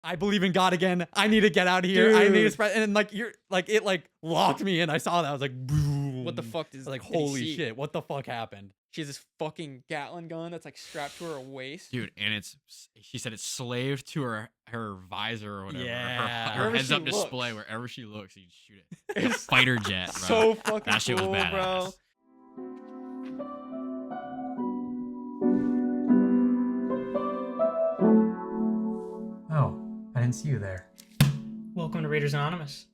I believe in God again. I need to get out of here. Dude. I need to spread. And like it locked me in. I saw that. I was like, boom. What the fuck I was like, holy shit, what the fuck happened? She has this fucking Gatling gun that's like strapped to her waist. Dude, and she said it's slaved to her visor or whatever. Yeah. Her Wherever heads she up display, looks. wherever she looks, you shoot it. Like a fighter jet, bro. So fucking that shit was cool, badass. bro. Oh, I didn't see you there. Welcome to Raiders Anonymous.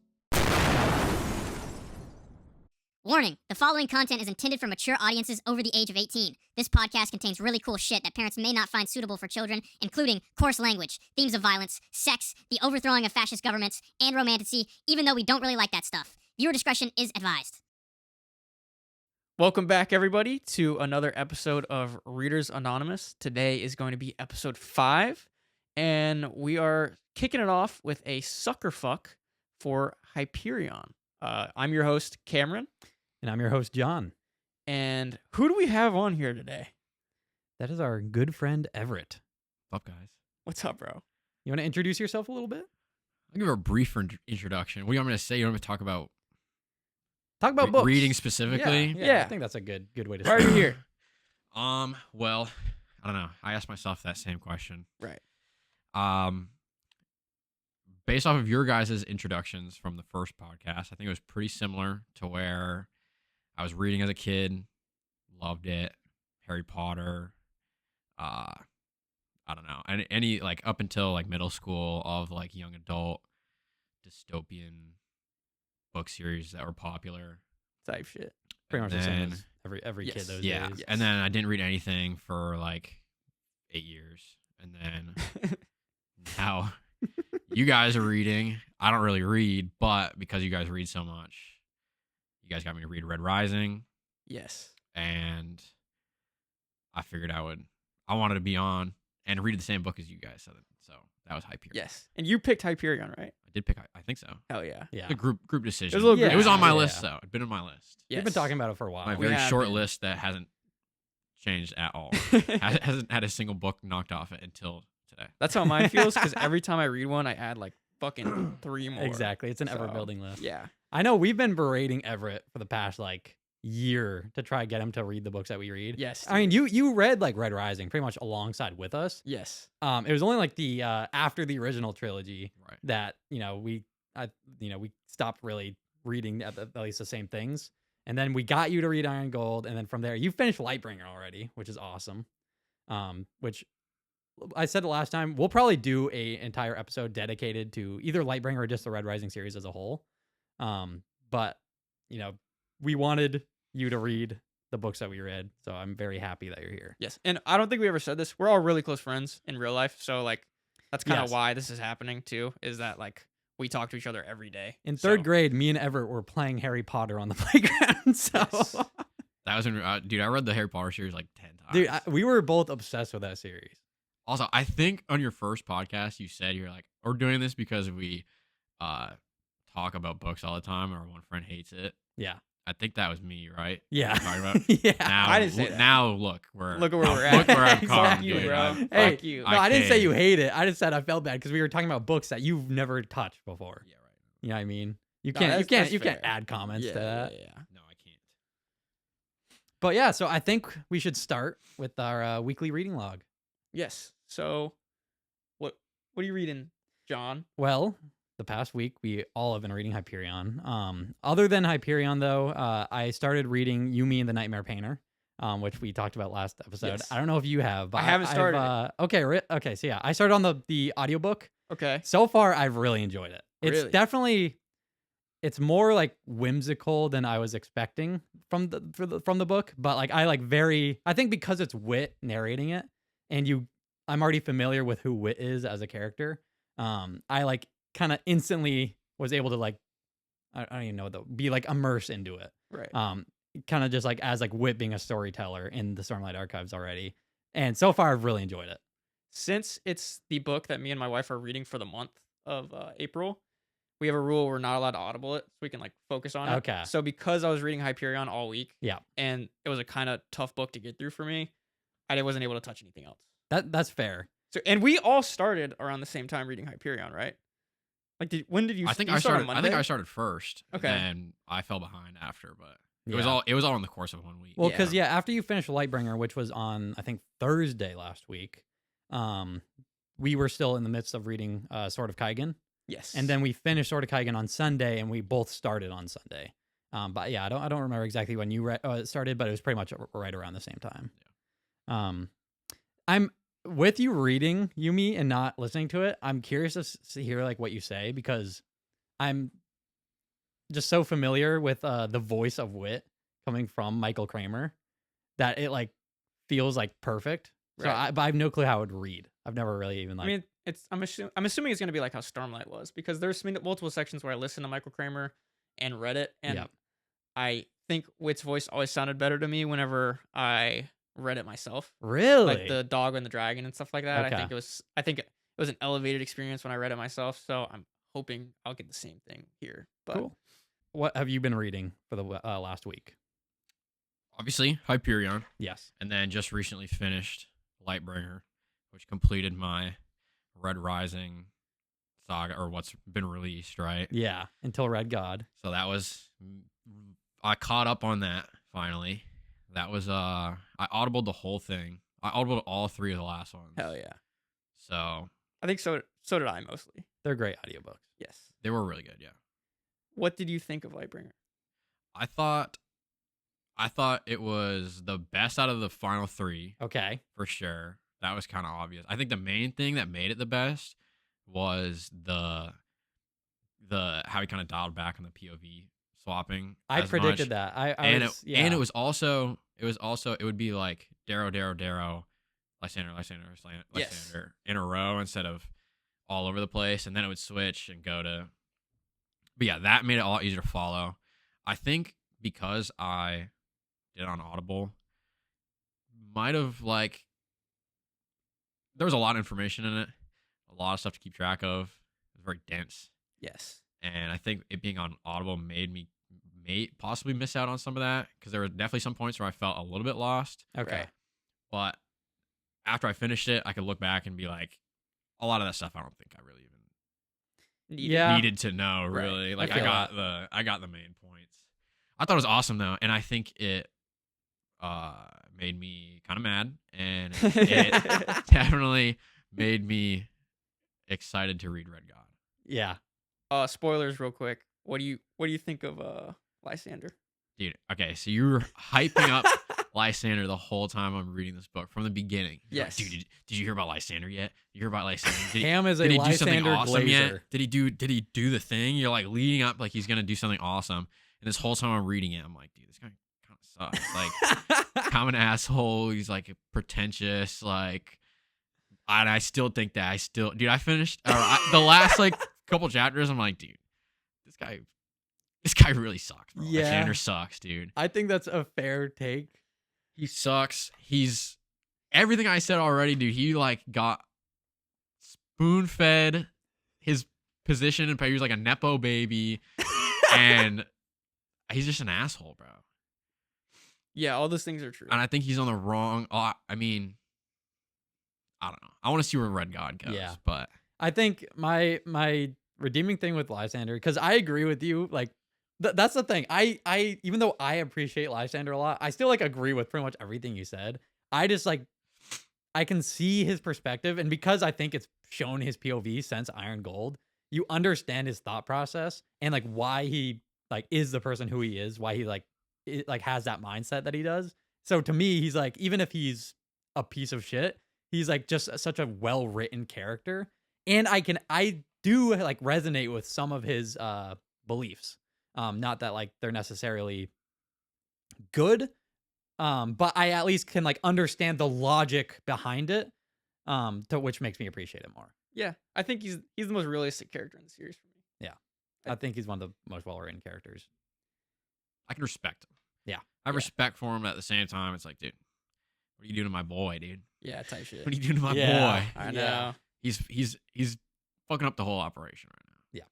Warning, the following content is intended for mature audiences over the age of 18. This podcast contains really cool shit that parents may not find suitable for children, including coarse language, themes of violence, sex, the overthrowing of fascist governments, and romanticy, even though we don't really like that stuff. Viewer discretion is advised. Welcome back, everybody, to another episode of Readers Anonymous. Today is going to be episode 5, and we are kicking it off with a sucker fuck for Hyperion. I'm your host, Cameron. And I'm your host, John. And who do we have on here today? That is our good friend, Everett. What's up, guys? What's up, bro? You want to introduce yourself a little bit? I'll give her a brief introduction. What do you want me to say? You want me to talk about Talk about books. reading specifically? Yeah, I Yeah. think that's a good way to Why are start. you here? Well, I don't know. I asked myself that same question. Right. Based off of your guys' introductions from the first podcast, I think it was pretty similar to where I was reading as a kid, loved it. Harry Potter, I don't know, any like up until like middle school of like young adult dystopian book series that were popular. Type shit. Pretty much And the same then- as every Yes. kid those Yeah, days. and then I didn't read anything for like 8 years, and then now you guys are reading. I don't really read, but because you guys read so much, you guys got me to read Red Rising, Yes. and I figured I wanted to be on and read the same book as you guys. So that was Hyperion. Yes. And you picked Hyperion, right? I did pick. I think so. Hell yeah. Yeah. A group decision. It was a little group It was on my decision. list Yeah. though. It'd been on my list. Yes. We've been talking about it for a while. My We very have short been. list that hasn't changed at all. Hasn't had a single book knocked off it until today. That's how mine feels, because every time I read one, I add like fucking 3 more. Exactly. It's an So, ever-building list. Yeah. I know we've been berating Everett for the past like year to try to get him to read the books that we read. Yes. I mean, you read like Red Rising pretty much alongside with us. Yes. It was only like the after the original trilogy Right. that we stopped really reading at least the same things, and then we got you to read Iron Gold, and then from there you finished Lightbringer already, which is awesome. Which I said the last time, we'll probably do a entire episode dedicated to either Lightbringer or just the Red Rising series as a whole. But we wanted you to read the books that we read, so I'm very happy that you're here. Yes. And I don't think we ever said this. We're all really close friends in real life. So, like, that's kind of Yes. why this is happening, too, is that, like, we talk to each other every day. In So, third grade, me and Everett were playing Harry Potter on the playground. So, Yes. That was when, dude. I read the Harry Potter series like 10 times. dude, we were both obsessed with that series. Also, I think on your first podcast, you said you're like, we're doing this because we talk about books all the time, and our one friend hates it. Yeah. I think that was me, right? Yeah. Talking about? Yeah. Now, I didn't say that. Now look, Look at where we're at. Look where I've Fuck come, you, dude. bro. I'm- Hey, Fuck you. No, I didn't say can't. you hate it. I just said I felt bad because we were talking about books that you've never touched before. Yeah, right. You know what I mean? You No, can't. that's- You that's can't fair. add comments Yeah, to that. yeah, yeah. No, I can't. But yeah, so I think we should start with our weekly reading log. Yes. So, what are you reading, John? Well, the past week we all have been reading Hyperion. Other than Hyperion, though, I started reading Yumi and the Nightmare Painter, which we talked about last episode. Yes. I don't know if you have. But I haven't started Okay. So yeah, I started on the audiobook. Okay. So far, I've really enjoyed it. It's Really? definitely, it's more like whimsical than I was expecting from the book. But like I think because it's Wit narrating it, and I'm already familiar with who Wit is as a character. I like kind of instantly was able to like, I don't even know though, be like immersed into it. Right. Kind of just like as like Wit being a storyteller in the Stormlight Archives already. And so far, I've really enjoyed it. Since it's the book that me and my wife are reading for the month of April, we have a rule we're not allowed to audible it, so we can like focus on it. Okay. So because I was reading Hyperion all week, Yeah. and it was a kind of tough book to get through for me, I wasn't able to touch anything else. That's fair. So, and we all started around the same time reading Hyperion, right? Like, when did you? I think you I start on started. I Monday? think I started first. Okay. And I fell behind after, but it Yeah. was all in the course of 1 week. Well, because after you finished Lightbringer, which was on I think Thursday last week, we were still in the midst of reading Sword of Kaigen, Yes. and then we finished Sword of Kaigen on Sunday, and we both started on Sunday. But yeah, I don't remember exactly when you started, but it was pretty much right around the same time. Yeah. I'm with you reading Yumi and not listening to it. I'm curious to hear like what you say because I'm just so familiar with the voice of Wit coming from Michael Kramer that it like feels like perfect. So Right. but I have no clue how it would read. I've never really even like. I mean, I'm assuming it's gonna be like how Stormlight was because there's multiple sections where I listened to Michael Kramer and read it, and Yep. I think Wit's voice always sounded better to me whenever I read it myself. Really? Like the dog and the dragon and stuff like that. Okay. I think it was an elevated experience when I read it myself. So I'm hoping I'll get the same thing here. But Cool. What have you been reading for the last week? Obviously, Hyperion, Yes. and then just recently finished Lightbringer, which completed my Red Rising saga, or what's been released, right? Yeah. Until Red God. So that was, I caught up on that finally. That was I audibled the whole thing. I audibled all 3 of the last ones. hell yeah, So I think so. So did I mostly. They're great audiobooks. Yes. they were really good. Yeah. What did you think of Lightbringer? I thought it was the best out of the final 3 Okay. for sure. That was kind of obvious. I think the main thing that made it the best was the how he kind of dialed back on the POV swapping. I as predicted much. that. And it was also it would be like Darrow, Lysander, Yes. in a row instead of all over the place, and then it would switch and go to. But yeah, that made it a lot easier to follow. I think because I did it on Audible, might have like there was a lot of information in it, a lot of stuff to keep track of. It was very dense, Yes. and I think it being on Audible made me possibly miss out on some of that because there were definitely some points where I felt a little bit lost. Okay. Right. But after I finished it, I could look back and be like, a lot of that stuff I don't think I really even Yeah. needed to know. Right. Really, like feel I got the main points. I thought it was awesome though, and I think it made me kind of mad, and it definitely made me excited to read Red God. Yeah. Spoilers, real quick. What do you think of Lysander? Dude, okay, so you were hyping up Lysander the whole time I'm reading this book from the beginning. You're like, Yes. dude, did you hear about Lysander yet? You hear about Lysander? Cam is a did he do something Lysander awesome glazer. yet? Did he do the thing? You're like leading up like he's gonna do something awesome. And this whole time I'm reading it, I'm like, dude, this guy kind of sucks. Like, common asshole. He's like pretentious. Like, and I still think that I finished the last like couple chapters. I'm like, dude, this guy really sucks, bro. Yeah. Lysander sucks, dude. I think that's a fair take. He sucks. He's everything I said already, dude. He like got spoon fed his position and he was like a nepo baby, and he's just an asshole, bro. Yeah, all those things are true. And I think he's on the wrong. I mean, I don't know. I want to see where Red God goes. Yeah. But I think my redeeming thing with Lysander, because I agree with you, like that's the thing. I even though I appreciate Lysander a lot, I still like agree with pretty much everything you said. I just like I can see his perspective, and because I think it's shown his POV since Iron Gold, you understand his thought process and like why he like is the person who he is, why he like has that mindset that he does. So to me, he's like, even if he's a piece of shit, he's like just such a well-written character. And I do like resonate with some of his beliefs. Not that like they're necessarily good, but I at least can like understand the logic behind it, to which makes me appreciate it more. Yeah, I think he's the most realistic character in the series for me. I think he's one of the most well-written characters. I can respect him. Yeah. I have respect for him. At the same time, it's like, dude, what are you doing to my boy, dude? Yeah, type shit. What are you doing to my Yeah. boy? I know. Yeah. He's fucking up the whole operation right now.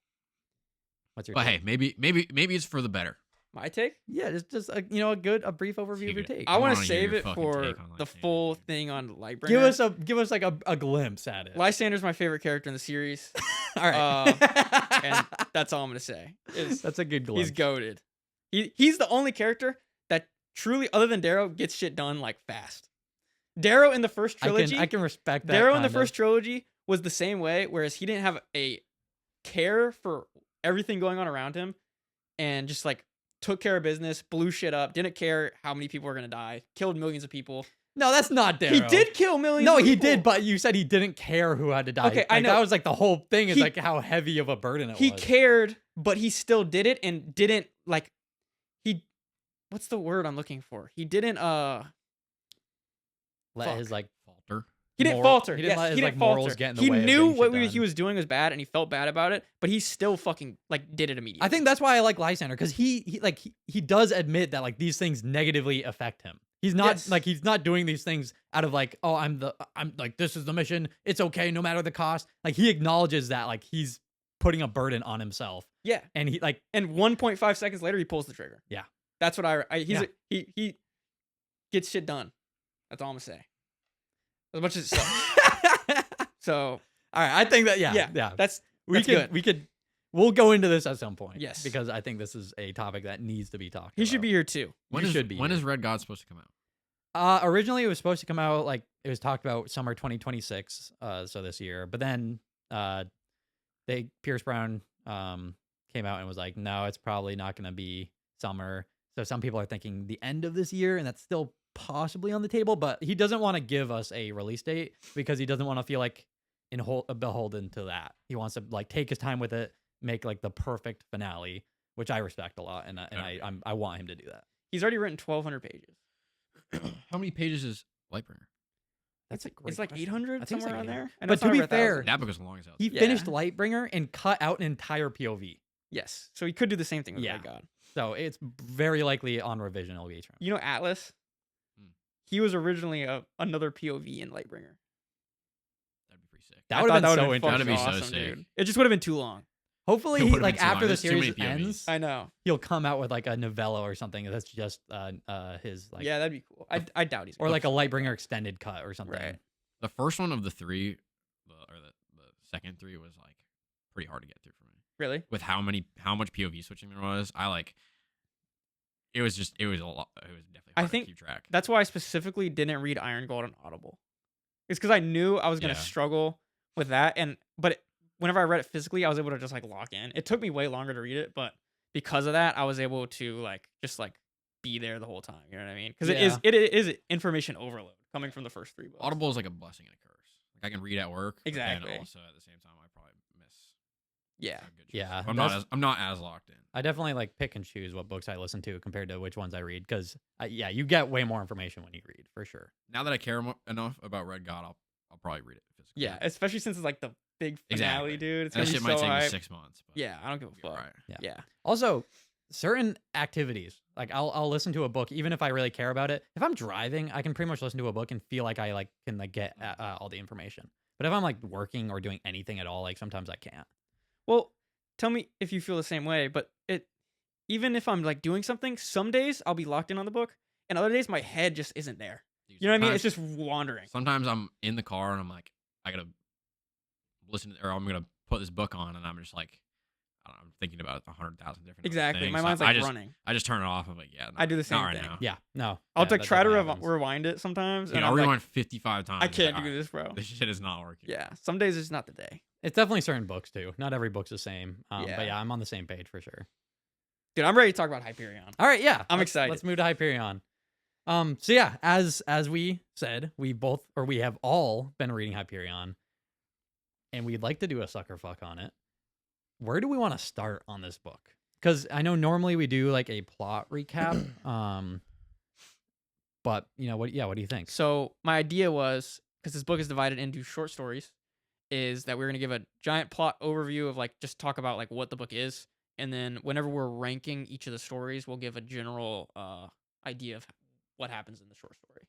What's your But take? hey, maybe it's for the better. My take? Yeah, just a a brief overview of your take. I want to wanna hear save your it fucking for take on the Lysander, full dude. thing on Lightbringer. Give us like a glimpse at it. Lysander's my favorite character in the series, All right. and that's all I'm gonna say. That's a good glimpse. He's goated. He's the only character that truly, other than Darrow, gets shit done like fast. Darrow in the first trilogy, I can respect that. Darrow in the kind first of. trilogy was the same way, whereas he didn't have a care for everything going on around him, and just like took care of business, blew shit up, didn't care how many people were gonna die, killed millions of people. No, that's not Darrow. He did kill millions. No, of he people. did, but you said he didn't care who had to die. Okay, I know. That was like the whole thing is He- like how heavy of a burden it He was. cared, but he still did it and didn't like. What's the word I'm looking for? He didn't Let fuck. his like Falter. He didn't moral- falter. He didn't Yes, let his he like didn't morals falter. get in the He way. of knew getting what shit he done. was doing was bad, and he felt bad about it. But he still fucking like did it immediately. I think that's why I like Lysander because he does admit that like these things negatively affect him. He's not Yes. like he's not doing these things out of like, oh, I'm like this is the mission. It's okay no matter the cost. Like he acknowledges that like he's putting a burden on himself, yeah. and he like And 1.5 seconds later, he pulls the trigger. Yeah. That's what he's Yeah. he gets shit done. That's all I'm gonna say. As much as it sucks. So all right. I think that yeah. that's We could we'll go into this at some point. Yes. because I think this is a topic that needs to be talked about. he should be here too. When You is should be when here. is Red God supposed to come out? Originally it was supposed to come out like it was talked about summer 2026, so this year. But then Pierce Brown came out and was like, no, it's probably not going to be summer. So some people are thinking the end of this year, and that's still possibly on the table. But he doesn't want to give us a release date because he doesn't want to feel like beholden to that. He wants to like take his time with it, make like the perfect finale, which I respect a lot, and I want him to do that. He's already written 1,200 pages. How many pages is Lightbringer? That's a great It's like question. 800 I think it's somewhere like around 800. there. I know But it's to not be over 1,000. fair, That book is long as hell. He Yeah. finished Lightbringer and cut out an entire POV. Yes, so he could do the same thing with Yeah. Red God. So it's very likely on revision it'll be H-Round. You know Atlas? Hmm. He was originally another POV in Lightbringer. That'd be pretty sick. That I would thought have been that so would've been interesting. That'd be so awesome, sick. dude. It just would have been too long. Hopefully, It he, would've like been too long. after the There's too many series POVs. ends, I know. he'll come out with like a novella or something that's just his like Yeah, that'd be cool. I doubt he's or gonna- like a Lightbringer extended cut or something. Right. The first one of the three, the second three was like pretty hard to get through for me. Really? With how much POV switching there was, it was a lot. It was definitely I hard think to keep track. That's why I specifically didn't read Iron Gold on Audible. It's because I knew I was gonna Yeah. struggle with that, whenever I read it physically, I was able to just like lock in. It took me way longer to read it, but because of that, I was able to like just like be there the whole time. You know what I mean? Because it is information overload coming from the first three books. Audible is like a blessing and a curse. Like I can read at work, Exactly. and also at the same time, I probably miss. Yeah. some good Yeah, choices. that's- I'm not as locked in. I definitely like pick and choose what books I listen to compared to which ones I read because you get way more information when you read for sure. Now that I care enough about Red God, I'll probably read it physically. Yeah, especially since it's like the big finale, Exactly. dude. It's And gonna that be shit might so take me hype. 6 months. But Yeah, I don't give a it'll be fuck. alright. Yeah. Also, certain activities like I'll listen to a book even if I really care about it. If I'm driving, I can pretty much listen to a book and feel like I can get all the information. But if I'm like working or doing anything at all, like sometimes I can't. Well, tell me if you feel the same way, but even if I'm like doing something, some days I'll be locked in on the book, and other days my head just isn't there. Dude, You know what I mean? sometimes- It's just wandering. Sometimes I'm in the car and I'm like, I gotta listen or I'm gonna put this book on, and I'm just like, I don't know, I'm thinking about 100,000 different Exactly. things. My mind's I like just, running. I just turn it off. I'm like, yeah, no, I do the same not right thing. now. Yeah, no. I'll yeah, like that try to definitely happens. rewind it sometimes, Dude, and I'll I'm like, rewind 55 times. I can't Like, do "Alright, this, bro. This shit is not working. Yeah, some days it's not the day. It's definitely certain books too. Not every book's the same. Yeah. But yeah, I'm on the same page for sure. Dude, I'm ready to talk about Hyperion. All right, yeah. I'm let's- excited. Let's move to Hyperion. So yeah, as we said, we have all been reading Hyperion, and we'd like to do a sucker fuck on it. Where do we want to start on this book? Because I know normally we do like a plot recap. But what do you think? So my idea was, because this book is divided into short stories, is that we're gonna give a giant plot overview of like just talk about like what the book is, and then whenever we're ranking each of the stories, we'll give a general idea of what happens in the short story,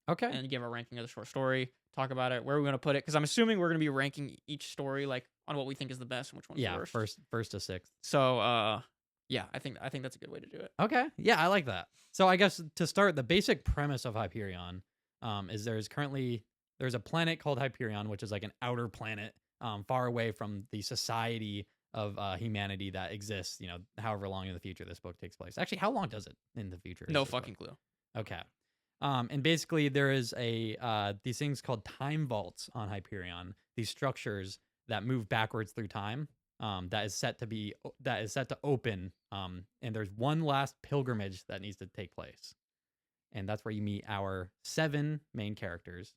Okay. and give a ranking of the short story, talk about it, where we're gonna put it, because I'm assuming we're gonna be ranking each story like on what we think is the best and which one's Yeah, the worst. first to sixth. So Yeah, I think that's a good way to do it. Okay. Yeah, I like that. So I guess to start, the basic premise of Hyperion is there's a planet called Hyperion, which is like an outer planet far away from the society of humanity that exists, however long in the future this book takes place. Actually, how long does it in the future? No fucking clue. Okay. And basically there is these things called time vaults on Hyperion, these structures that move backwards through time. That is set to open. And there's one last pilgrimage that needs to take place. And that's where you meet our 7 main characters.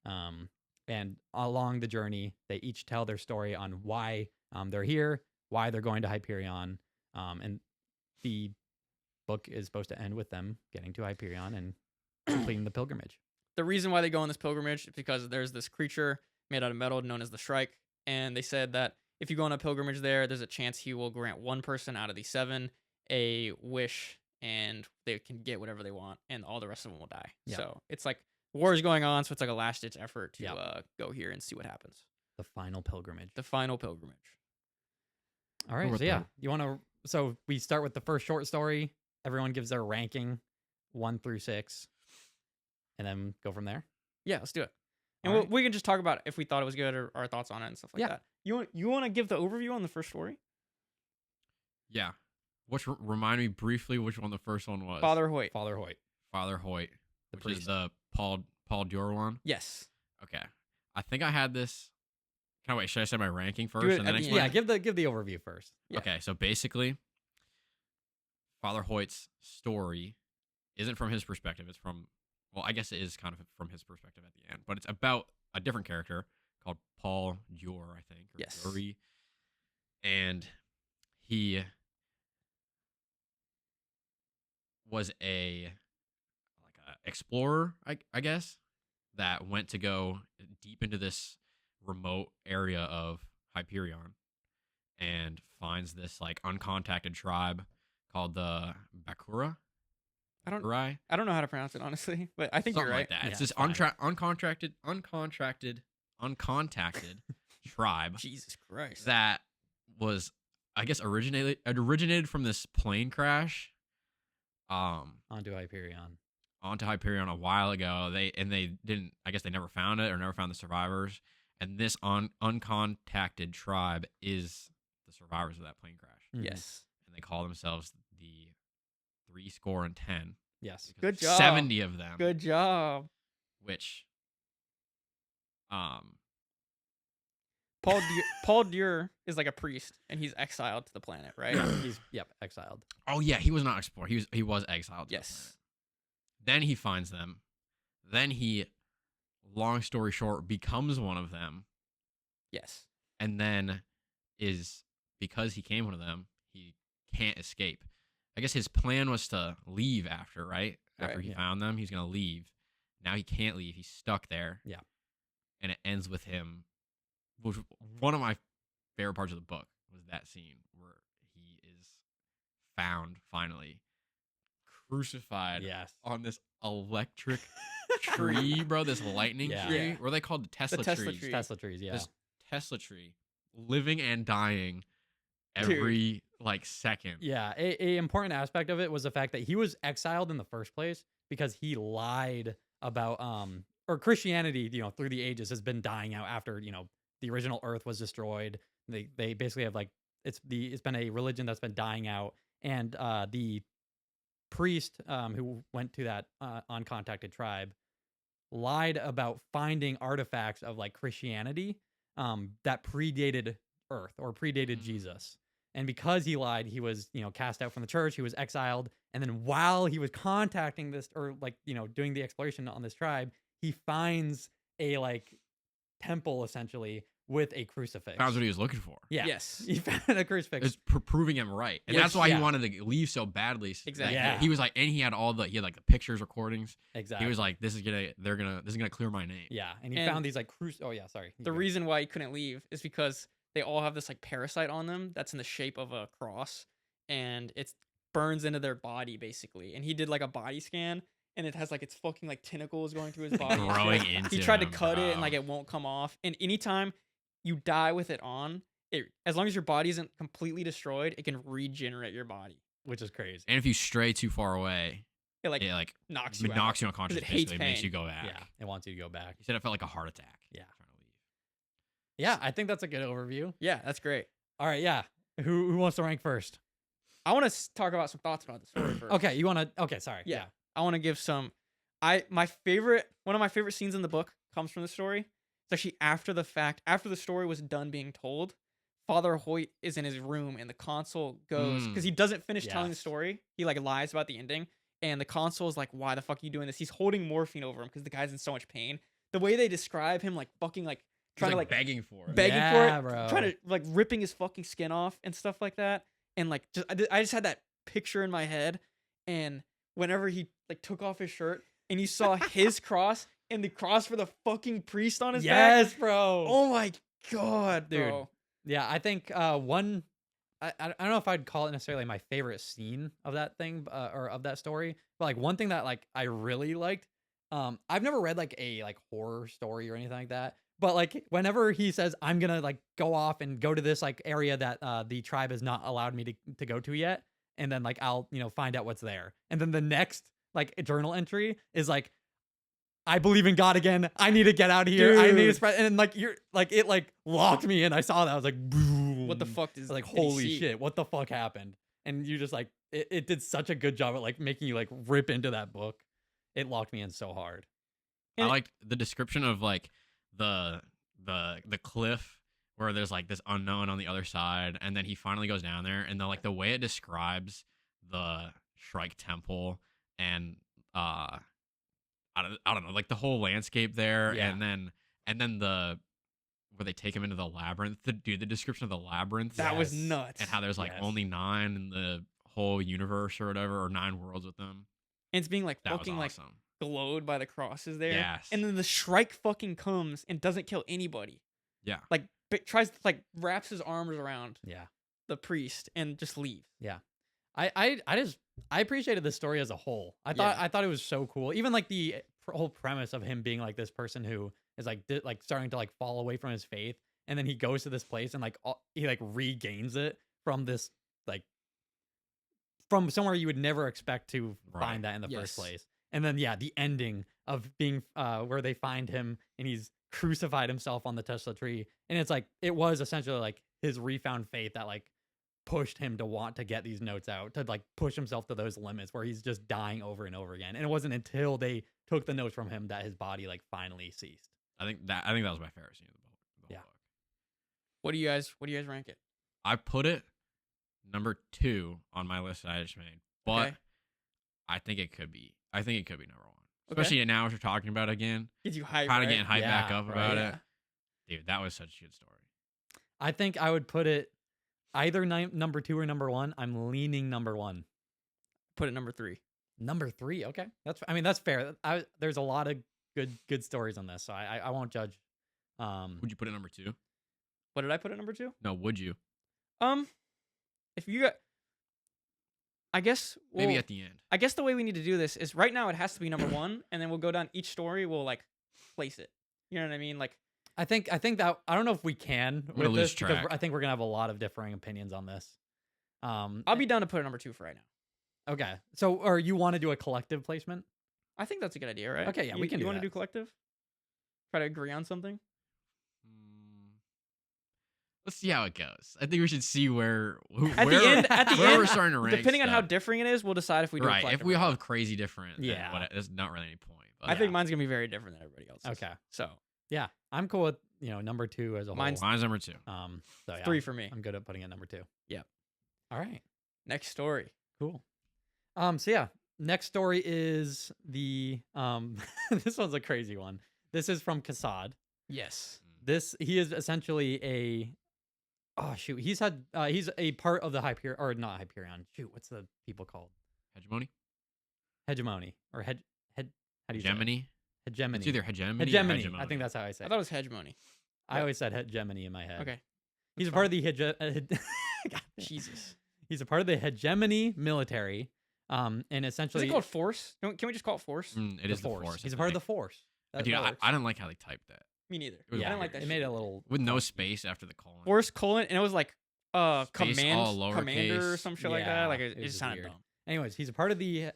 And along the journey, they each tell their story on why they're here, why they're going to Hyperion. And the book is supposed to end with them getting to Hyperion and completing the pilgrimage. The reason why they go on this pilgrimage is because there's this creature made out of metal known as the Shrike, and they said that if you go on a pilgrimage there's a chance he will grant one person out of the 7 a wish, and they can get whatever they want, and all the rest of them will die. Yeah. So it's like war is going on, so it's like a last-ditch effort to go here and see what happens. The final pilgrimage. The final pilgrimage. All right. So so we start with the first short story. Everyone gives their ranking 1 through 6, and then go from there. Yeah, let's do it. And All right. we can just talk about if we thought it was good or our thoughts on it and stuff like Yeah. that. You want to give the overview on the first story? Yeah. Remind me briefly which one the first one was. Father Hoyt. Father Hoyt. Father Hoyt, The which priest. is the Paul Dior one. Yes. Okay. I think I had this. Can I wait? Should I say my ranking first it and then at the explain? Yeah, give the overview first. Yeah. Okay, so basically, Father Hoyt's story isn't from his perspective. It's from, well, I guess it is kind of from his perspective at the end, but it's about a different character called Paul Dior, I think. Or Yes. Diori. And he was a explorer, I guess, that went to go deep into this remote area of Hyperion and finds this like uncontacted tribe called the Bakura. I don't Bakurai? I don't know how to pronounce it honestly, but I think Something you're right. like that. Yeah, It's this it's fine. uncontacted tribe Jesus Christ. that was, I guess, originated from this plane crash Onto Hyperion. onto Hyperion a while ago. They didn't, I guess they never found it or never found the survivors. And this uncontacted tribe is the survivors of that plane crash. Mhm. Yes. And they call themselves the 70. Yes. Because Good there's job. 70 of them. Good job. Which Paul Dior is like a priest and he's exiled to the planet, right? He's exiled. oh yeah, he was not explored. He was exiled. To the Yes. planet. Then he finds them. Then he, long story short, becomes one of them. Yes. And then because he came one of them, he can't escape. I guess his plan was to leave after, right? After Right, he yeah. found them, he's going to leave. Now he can't leave. He's stuck there. Yeah. And it ends with him, which one of my favorite parts of the book was that scene where he is found finally crucified Yes. on this electric tree, bro. This lightning Yeah. tree. Yeah. What are they called? The Tesla Tesla trees. tree. Tesla trees, yeah. This Tesla tree, living and dying every like second. Yeah, a important aspect of it was the fact that he was exiled in the first place because he lied about or Christianity, through the ages has been dying out after, the original earth was destroyed. They basically have like it's been a religion that's been dying out, and the priest who went to that uncontacted tribe lied about finding artifacts of like Christianity that predated earth or predated Jesus. And because he lied, he was, cast out from the church. He was exiled. And then while he was contacting this or like, doing the exploration on this tribe, he finds a like temple essentially with a crucifix. Found what he was looking for. Yeah. Yes. He found a crucifix. It's proving him right, and Yes, that's why yeah. he wanted to leave so badly. Exactly. Yeah. He was like, and he had like the pictures, recordings. Exactly. He was like, this is gonna clear my name. yeah. And he And found these like oh yeah, sorry. The reason why he couldn't leave is because they all have this like parasite on them that's in the shape of a cross, and it burns into their body basically. And he did like a body scan, and it has like its fucking like tentacles going through his body. and Growing shit. into He tried to him, cut it, and bro. like it won't come off. And anytime you die with it on, as long as your body isn't completely destroyed, it can regenerate your body. which is crazy. And if you stray too far away, It like it like knocks you out. knocks you unconscious. it hates Basically, it makes pain. you go back. Yeah, it wants you to go back. He said it felt like a heart attack. Yeah. Trying to leave. Yeah, I think that's a good overview. Yeah, that's great. All right, yeah. Who wants to rank first? I want to talk about some thoughts about the story first. Okay, you want to? Okay, sorry. Yeah. I want to give some. One of my favorite scenes in the book comes from the story. It's actually after the fact, after the story was done being told. Father Hoyt is in his room, and the consul goes because he doesn't finish telling the Yes. story. He like lies about the ending, and the consul is like, "Why the fuck are you doing this?" He's holding morphine over him because the guy's in so much pain. The way they describe him, like fucking like trying to like begging for it. begging Yeah, for it, bro. trying to like ripping his fucking skin off and stuff like that. And like I just had that picture in my head. And whenever he like took off his shirt and you saw his cross and the cross for the fucking priest on his back. Yes, bro. Oh my god, Dude. bro. Yeah, I think one. I don't know if I'd call it necessarily my favorite scene of that thing or of that story, but like one thing that like I really liked. I've never read like a like horror story or anything like that, but like whenever he says I'm gonna like go off and go to this like area that the tribe has not allowed me to go to yet, and then like I'll find out what's there, and then the next like journal entry is like, I believe in God again. I need to get out of here. I need to Dude. spread. And like you're like it like locked me in. I saw that. I was like, boom. What the fuck is Like did he holy see? shit. What the fuck happened? And you just like it did such a good job at like making you like rip into that book. It locked me in so hard. I liked the description of like the cliff where there's like this unknown on the other side, and then he finally goes down there, and the way it describes the Shrike Temple and I don't know, like the whole landscape there, Yeah. and then the where they take him into the labyrinth. The description of the labyrinth That was Yes. nuts. and how there's like Yes. only 9 in the whole universe or whatever, or 9 worlds with them. And it's being like That was fucking like awesome. glowed by the crosses there. Yes. And then the Shrike fucking comes and doesn't kill anybody. Yeah. Like tries to like wraps his arms around Yeah. the priest and just leaves. I appreciated the story as a whole. I thought it was so cool. Even like the whole premise of him being like this person who is like like starting to like fall away from his faith, and then he goes to this place and like he like regains it from this like from somewhere you would never expect to Right. find that in the Yes. first place. And then yeah, the ending of being where they find him and he's crucified himself on the Tesla tree, and it's like it was essentially like his refound faith that like pushed him to want to get these notes out, to like push himself to those limits where he's just dying over and over again. And it wasn't until they took the notes from him that his body like finally ceased. I think that was my favorite scene of the whole Yeah. book. What do you guys rank it? I put it number 2 on my list that I just made, but Okay. I think it could be number 1, Okay. especially now as we're talking about it again, Gets you hyped. kind of right? getting hyped back Yeah, up right, about yeah. it. Dude, that was such a good story. I think I would put it either number 2 or number 1. I'm leaning number 1. Put it number 3. Number 3, okay. That's fair. There's a lot of good stories on this, so I won't judge. Would you put it number 2? What did I put at number 2? No, would you? If you got, I guess Maybe at the end. I guess the way we need to do this is right now it has to be number 1, and then we'll go down each story. We'll like place it. You know what I mean? Like I think that I don't know if we can gonna with lose this because track. I think we're gonna have a lot of differing opinions on this. I'll be down to put it number 2 for right now. okay. So, or you want to do a collective placement? I think that's a good idea, right? Okay, yeah, we can You do want to that. do collective? Try to agree on something. Let's see how it goes. I think we should see where At the end, where we're starting to rank. depending on how stuff. differing it is, we'll decide if we do a right. If collective we or all not. have crazy different, then Yeah. there's not really any point. But I think mine's gonna be very different than everybody else's. Okay. So Yeah, I'm cool with number 2 as a Mine's- whole. mine's number 2. So yeah, 3 for me. I'm good at putting it number 2. Yep. All right. Next story. Cool. So yeah, next story is the this one's a crazy one. This is from Kassad. Yes. He is essentially he's a part of the Hyperion, or not Hyperion. Shoot, what's the people called? Hegemony or how do you say it? Hegemony. Hegemony. It's either hegemony. Or Hegemony. I hegemony. think that's how I say I it. thought it was hegemony. I always said hegemony in my head. Okay. He's a that's part of the God damn. Jesus. He's a part of the hegemony military. And Is essentially it called force? Can we just call it force? It the is the force. force. He's I a part of the think. force. That Dude, works. I didn't like how they typed that. Me neither. It was I didn't weird. like that. It made it a little with no clunky. space after the colon. Force colon, and it was like Space command all lowercase. commander or some shit like that. Yeah, Like it it was just sounded weird. dumb. Anyways, he's a part of the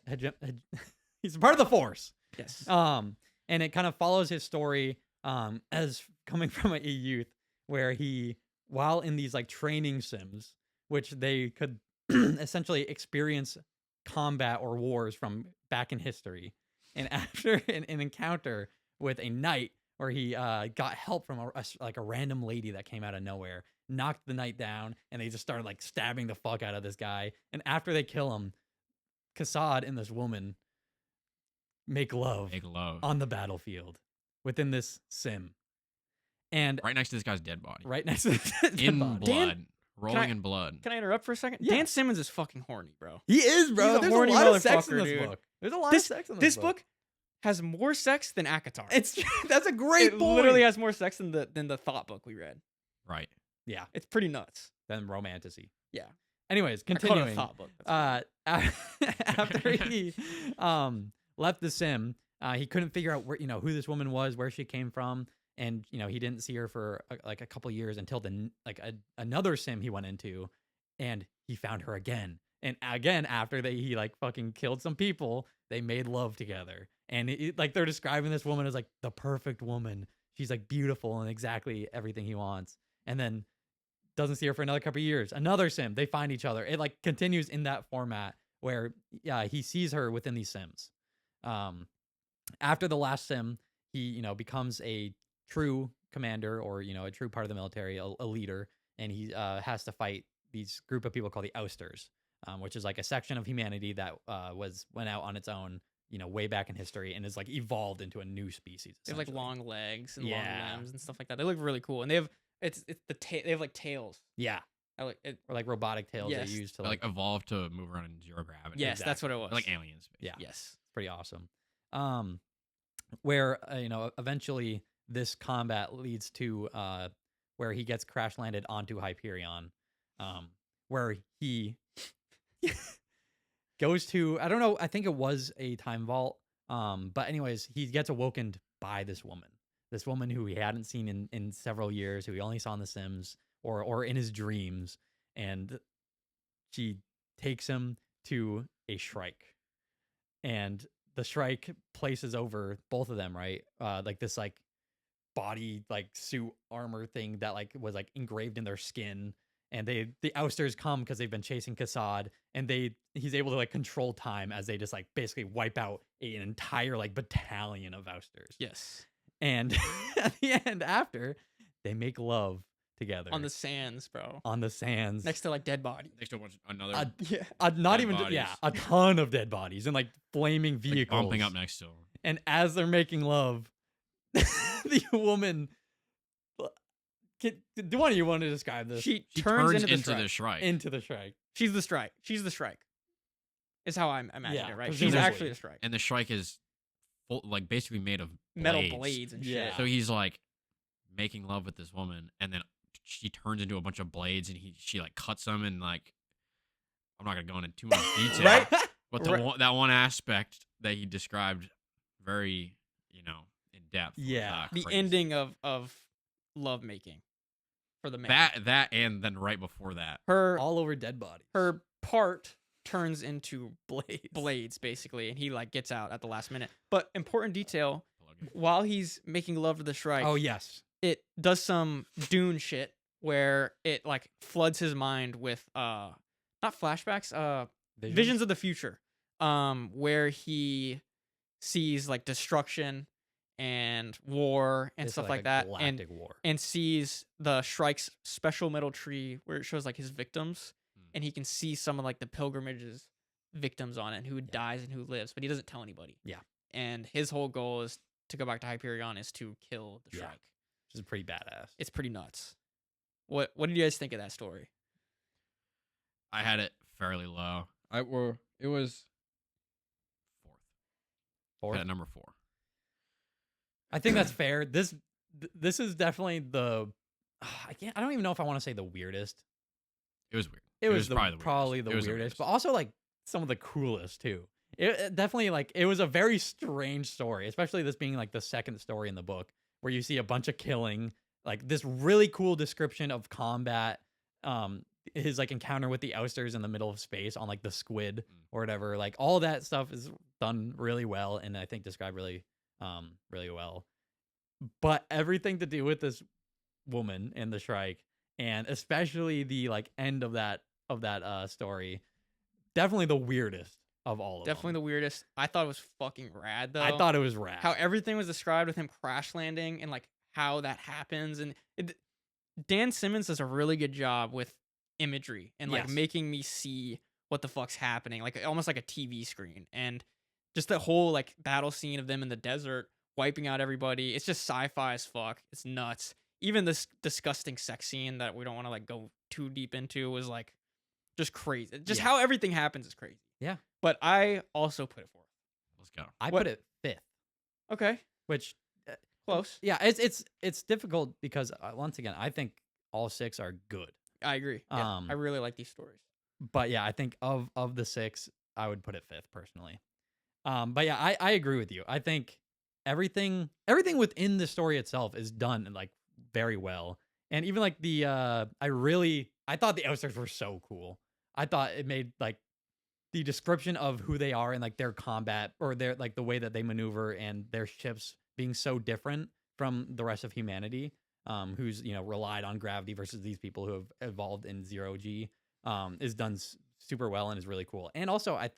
he's a part of the Force. Yes. And it kind of follows his story as coming from a youth where he, while in these like training sims, which they could essentially experience combat or wars from back in history, and after an encounter with a knight where he got help from a random lady that came out of nowhere, knocked the knight down, and they just started like stabbing the fuck out of this guy. And after they kill him, Kassad and this woman make love on the battlefield within this sim, and Right next to this guy's dead body. right next to the dead In body. blood. Rolling I- in blood. Can I interrupt for a second? Yeah. Dan Simmons is fucking horny, bro. He is, He's bro. a There's a horny lot of sex in motherfucker, this dude. book. There's a lot This- of sex in This book has more sex than ACOTAR. It's that's a great It point. literally has more sex than the thought book we read. Right. Yeah, It's pretty nuts. then romanticy. Yeah. Anyways, I call it a continuing. thought book. That's After he left the sim, he couldn't figure out where who this woman was, where she came from, and he didn't see her for like a couple years until another sim he went into, and he found her again. And again, after he like fucking killed some people, they made love together. And like they're describing this woman as like the perfect woman. She's like beautiful and exactly everything he wants. And then doesn't see her for another couple of years. Another sim, they find each other. It like continues in that format where he sees her within these sims. After the last sim, he becomes a true commander or a true part of the military, a leader, and he has to fight these group of people called the Ousters, which is like a section of humanity that went out on its own, way back in history, and is like evolved into a new species. They have like essentially. long legs and Yeah. long limbs and stuff like that. They look really cool, and they have they have like tails. Yeah, I like it. or like robotic tails Yes. they use to They, like evolved to move around in zero gravity. Yes, that's what it was. They're like aliens. Yeah. Yes. pretty awesome. Where eventually this combat leads to where he gets crash landed onto Hyperion, where he goes to, I don't know, I think it was a time vault, but anyways, he gets awokened by this woman who he hadn't seen in several years, who he only saw in the Sims or in his dreams, and she takes him to a Shrike, and the Shrike places over both of them, right? Like this like body like suit armor thing that like was like engraved in their skin, and the Ousters come because they've been chasing Kassad, and he's able to like control time as they just like basically wipe out an entire like battalion of Ousters. Yes. And at the end, after they make love together On the sands, bro. on the sands, Next to like dead bodies. Next to another Yeah. not dead even bodies. a ton of dead bodies and like flaming like, vehicles bumping up next to him. And as they're making love, the woman. Do one of you want to describe this? She She turns turns into the the Shrike. Shrike. Into the Shrike. She's the Shrike. She's the Shrike. Is how I imagine Yeah, it, right? She's presumably. actually the Shrike. And the Shrike is full, like basically made of Metal blades and shit. Yeah. So he's like making love with this woman, and then she turns into a bunch of blades, and she like cuts them, and like I'm not gonna go into too much detail, Right? But Right. that one aspect that he described very in depth. was, Yeah. The crazy. ending of love making for the man. that and then right before that, her All over dead bodies. her part turns into blades. blades basically, and he like gets out at the last minute. But important detail, while he's making love to the Shrike, Oh yes. it does some Dune shit where it like floods his mind with not flashbacks, visions of the future, where he sees like destruction and war and It's stuff like like a that, galactic war. and sees the Shrike's special metal tree where it shows like his victims, and he can see some of like the pilgrimage's victims on it, and who dies and who lives, but he doesn't tell anybody. Yeah. And his whole goal is to go back to Hyperion, is to kill the Yeah. Shrike. Which is pretty badass. It's pretty nuts. What did you guys think of that story? I had it fairly low. It was fourth. Fourth? At number 4. I think that's fair. This is definitely the. I don't even know if I want to say the weirdest. It was weird. It was probably the It was the weirdest, but also like some of the coolest too. It definitely like it was a very strange story, especially this being like the second story in the book, where you see a bunch of killing, like this really cool description of combat. His like encounter with the ousters in the middle of space on like the squid or whatever, like all that stuff is done really well, and I think described really really well. But everything to do with this woman in the Shrike, and especially the like end of that story, definitely the weirdest of all of Definitely them. the weirdest. I thought it was fucking rad though. I thought it was rad. How everything was described with him crash landing and like how that happens, and Dan Simmons does a really good job with imagery and like Yes. making me see what the fuck's happening, like almost like a TV screen, and just the whole like battle scene of them in the desert wiping out everybody. It's just sci-fi as fuck. It's nuts. Even this disgusting sex scene that we don't want to like go too deep into was like just crazy. Just Yeah. how everything happens is crazy. Yeah. But I also put it forth. Let's go. I What- put it 5th, Okay. which Close. yeah, it's difficult because once again, I think all 6 are good. I agree. Yeah, I really like these stories. But yeah, I think of the 6, I would put it 5th personally. But yeah, I agree with you. I think everything within the story itself is done like very well. And even like the I thought the ousters were so cool. I thought it made like the description of who they are and like their combat or their like the way that they maneuver and their ships being so different from the rest of humanity, who's relied on gravity versus these people who have evolved in 0G, is done super well and is really cool. And also I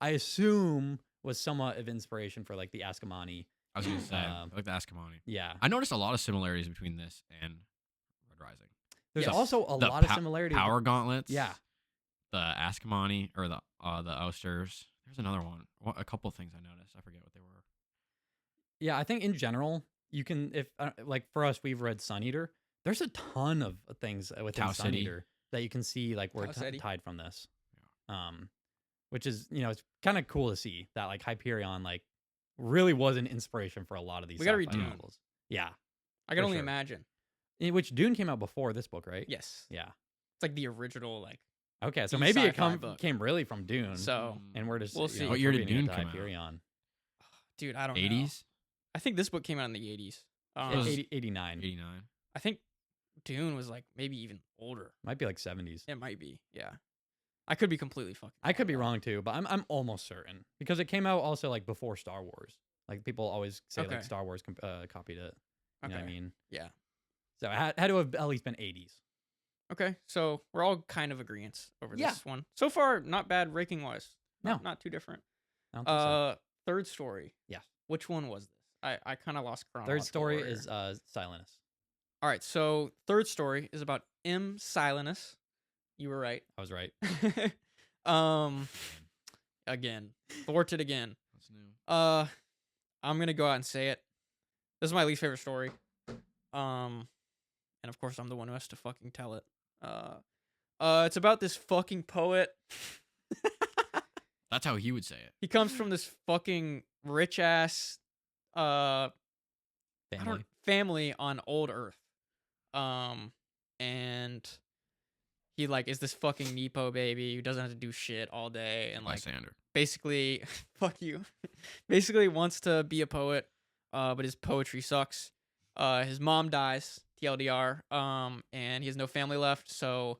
assume was somewhat of inspiration for like the Askamani. I was gonna say, I like the Askamani. Yeah, I noticed a lot of similarities between this and Red Rising. there's Yes. also a The lot of similarities. Power gauntlets. Yeah. The Askamani or the ousters. There's another one. A couple of things I noticed. I forget what they were. Yeah, I think in general, you can, if like for us, we've read Sun Eater. There's a ton of things within Tau Sun City. Eater that you can see like were Tau City. tied from this. Which is it's kind of cool to see that like Hyperion like really was an inspiration for a lot of these. We gotta read sci-fi Dune. novels. Yeah, I can For only sure. imagine. which Dune came out before this book, right? Yes. Yeah. It's like the original, like, Okay, so The maybe it sci-fi book. came really from Dune. so, and we're just We'll see. What year did attributing it Dune to come out? Hyperion. dude, I don't know. 80s, I think this book came out in the 80s. It was- 89. 89. I think Dune was like maybe even older. Might be like 70s. It might be. Yeah. I could be completely fucking. I could be wrong too, but I'm almost certain because it came out also like before Star Wars. Like people always say Okay. like Star Wars copied it. You know what I mean? Yeah. So it had to have at least been 80s. Okay. So we're all kind of agreeants over Yeah. this one. So far, not bad ranking wise. No. Not too different. I don't think so. Third story. Yeah. Which one was this? I kind of lost chronological Third story order. is Silenus. All right. So third story is about M. Silenus. You were right. I was right. Again, thwarted again. What's new? I'm gonna go out and say it. This is my least favorite story. And of course I'm the one who has to fucking tell it. It's about this fucking poet. That's how he would say it. He comes from this fucking rich ass Family. family on old Earth. And he like is this fucking Nepo baby who doesn't have to do shit all day and like Lysander. basically fuck you. Basically wants to be a poet, but his poetry sucks. His mom dies, TLDR, and he has no family left, so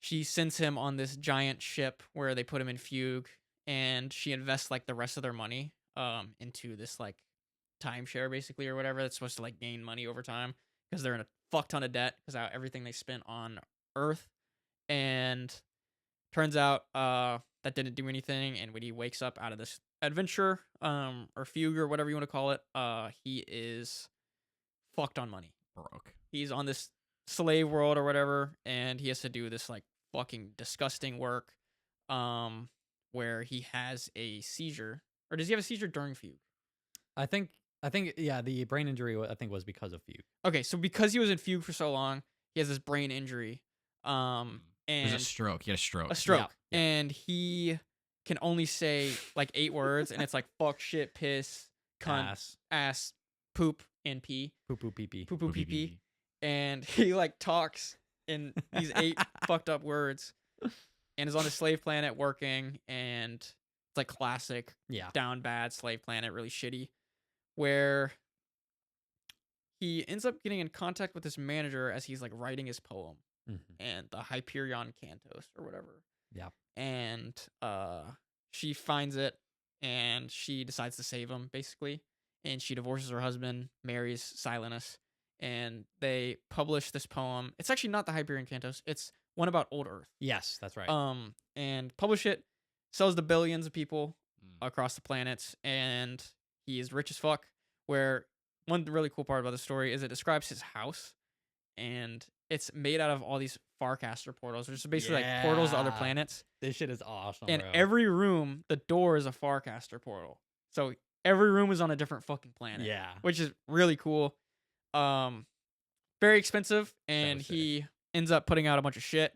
she sends him on this giant ship where they put him in fugue, and she invests like the rest of their money into this like timeshare basically or whatever that's supposed to like gain money over time because they're in a fuck ton of debt because of everything they spent on Earth. And turns out that didn't do anything, and when he wakes up out of this adventure or fugue or whatever you want to call it, he is fucked on money. Broke. He's on this slave world or whatever, and he has to do this like fucking disgusting work where he has a seizure. Or does he have a seizure during fugue? I think yeah, the brain injury I think was because of fugue. Okay, so because he was in fugue for so long, he has this brain injury. It was And a stroke. He had a stroke. a stroke. Yeah. And he can only say like 8 words, and it's like fuck, shit, piss, cunt, ass, poop, and pee. Poo poo pee pee. Poo poo pee pee. And he like talks in these 8 fucked up words and is on a slave planet working, and it's like classic Yeah. down bad slave planet, really shitty, where he ends up getting in contact with this manager as he's like writing his poem and the Hyperion Cantos or whatever. Yeah. And she finds it and she decides to save him basically. And she divorces her husband, marries Silenus, and they publish this poem. It's actually not the Hyperion Cantos. It's one about old Earth. Yes, that's right. And publish it, sells to billions of people across the planets, and he is rich as fuck. Where one really cool part about the story is it describes his house, and it's made out of all these Farcaster portals, which is basically like portals to other planets. This shit is awesome, And bro. every room, the door is a Farcaster portal. So every room is on a different fucking planet. Yeah. Which is really cool. Very expensive, and was sick. he ends up putting out a bunch of shit,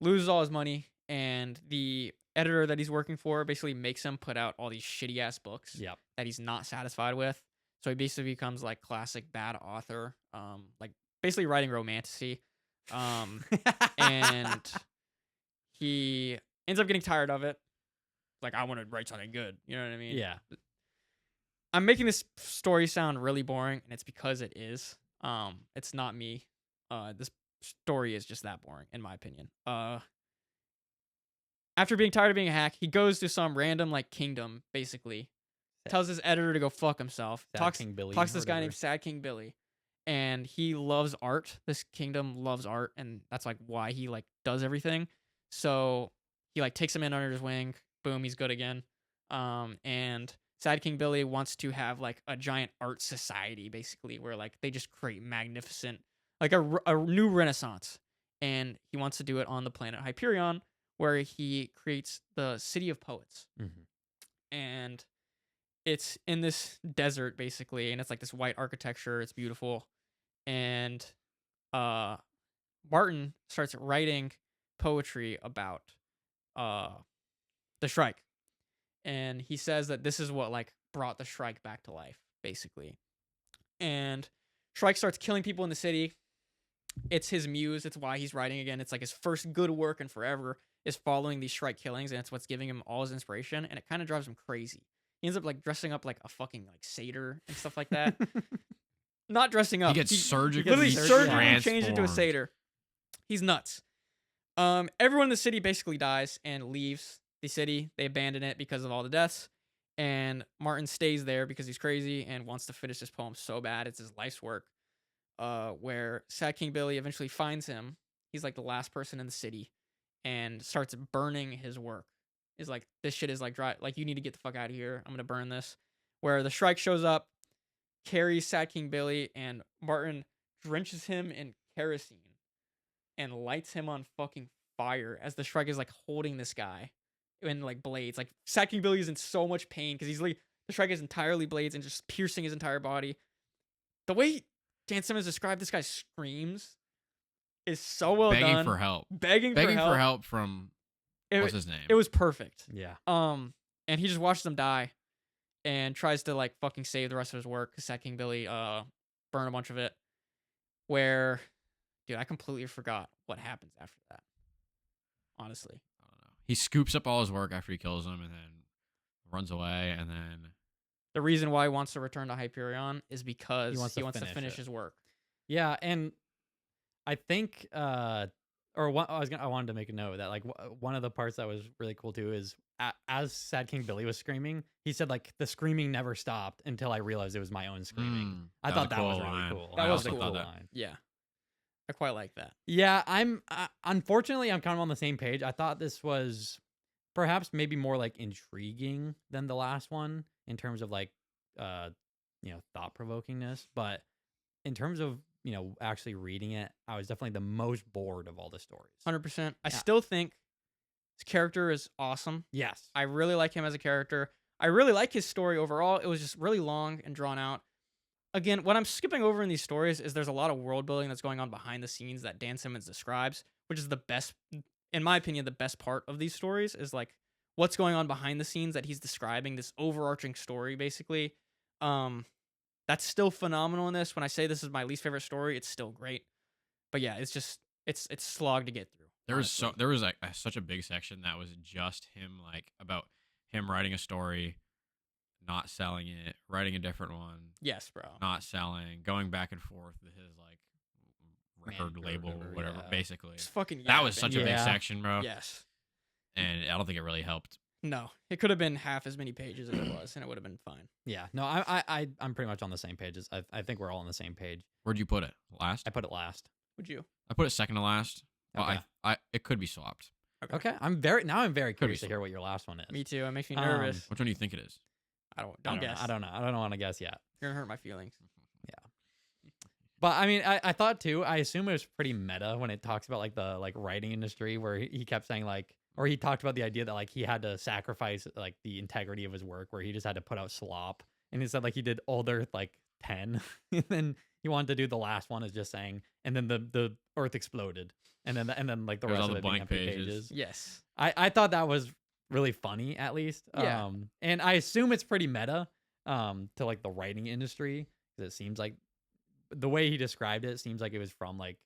loses all his money, and the editor that he's working for basically makes him put out all these shitty ass books Yep. that he's not satisfied with. So he basically becomes like classic bad author, like basically writing romantasy. And he ends up getting tired of it. Like, I want to write something good. You know what I mean? Yeah. I'm making this story sound really boring, and it's because it is. It's not me. This story is just that boring, in my opinion. After being tired of being a hack, he goes to some random like kingdom, basically. Tells his editor to go fuck himself. Sad King Billy Talks to or this guy whatever. named Sad King Billy. And he loves art. This kingdom loves art, and that's like why he like does everything. So he like takes him in under his wing. Boom, he's good again. And Sad King Billy wants to have like a giant art society, basically, where like they just create magnificent, like a new renaissance. And he wants to do it on the planet Hyperion, where he creates the city of poets. And it's in this desert, basically, and it's like this white architecture. It's beautiful. And Martin starts writing poetry about the Shrike. And he says that this is what like brought the Shrike back to life, basically. And Shrike starts killing people in the city. It's his muse. It's why he's writing again. It's like his first good work in forever is following these Shrike killings, and it's what's giving him all his inspiration. And it kind of drives him crazy. He ends up like dressing up like a fucking like satyr and stuff like that. Not dressing up. He gets surgically literally surgically changed into a transformed. satyr. He's nuts. Everyone in the city basically dies and leaves the city. They abandon it because of all the deaths. And Martin stays there because he's crazy and wants to finish this poem so bad. It's his life's work. Where Sad King Billy eventually finds him. He's like the last person in the city and starts burning his work. Is like, this shit is like dry. Like, you need to get the fuck out of here. I'm going to burn this. Where the Shrike shows up, carries Sad King Billy, and Martin drenches him in kerosene and lights him on fucking fire as the Shrike is like holding this guy in like blades. Like, Sad King Billy is in so much pain because he's like, the Shrike is entirely blades and just piercing his entire body. The way Dan Simmons described this guy's screams is so well Begging done. for help. Begging For help. help from what's his name? It was perfect. Yeah. And he just watches them die and tries to like fucking save the rest of his work because Sad King Billy burn a bunch of it. Where, dude, I completely forgot what happens after that. Honestly. I don't know. He scoops up all his work after he kills him and then runs away, and then The reason why he wants to return to Hyperion is because He wants to finish finish it. his work. Yeah, and I think I wanted to make a note that like one of the parts that was really cool too is as Sad King Billy was screaming, he said like the screaming never stopped until I realized it was my own screaming. I thought that was really cool. That was a cool. cool that. line. Yeah. I quite like that. Yeah, unfortunately I'm kind of on the same page. I thought this was perhaps maybe more like intriguing than the last one in terms of like thought provokingness, but in terms of actually reading it, I was definitely the most bored of all the stories. 100%. I Yeah. still think his character is awesome. Yes. I really like him as a character. I really like his story overall. It was just really long and drawn out. Again, what I'm skipping over in these stories is there's a lot of world building that's going on behind the scenes that Dan Simmons describes, which is the best, in my opinion, the best part of these stories is like what's going on behind the scenes that he's describing, this overarching story, basically. That's still phenomenal in this. When I say this is my least favorite story, it's still great. But yeah, it's just it's slog to get through. there was honestly. such a big section that was just him, like about him writing a story not selling it, writing a different one, Yes, bro. not selling, going back and forth with his like record Manager or label, whatever, whatever. yeah. Basically, Just fucking that was yapping. such a big Yeah. section, bro. Yes. And I don't think it really helped. No, it could have been half as many pages as it was, and it would have been fine. Yeah. No, I'm pretty much on the same page. I think we're all on the same page. Where'd you put it? Last? I put it last. Would you? I put it second to last. Well, Okay. it could be swapped. Okay. I'm very be curious to so. hear what your last one is. Me too. It makes me Um, nervous. Which one do you think it is? I don't I don't guess. Know. I don't know. I don't want to guess yet. You're gonna hurt my feelings. But I mean, I thought too. I assume it was pretty meta when it talks about like the like writing industry, where he kept saying like, or he talked about the idea that like he had to sacrifice like the integrity of his work, where he just had to put out slop, and he said like he did older like 10, and then he wanted to do the last one is just saying, and then the Earth exploded, and then like the There's rest all of the it being blank empty pages. Yes. I thought that was really funny, at least. Yeah. And I assume it's pretty meta to like the writing industry, because it seems like the way he described it seems like it was from like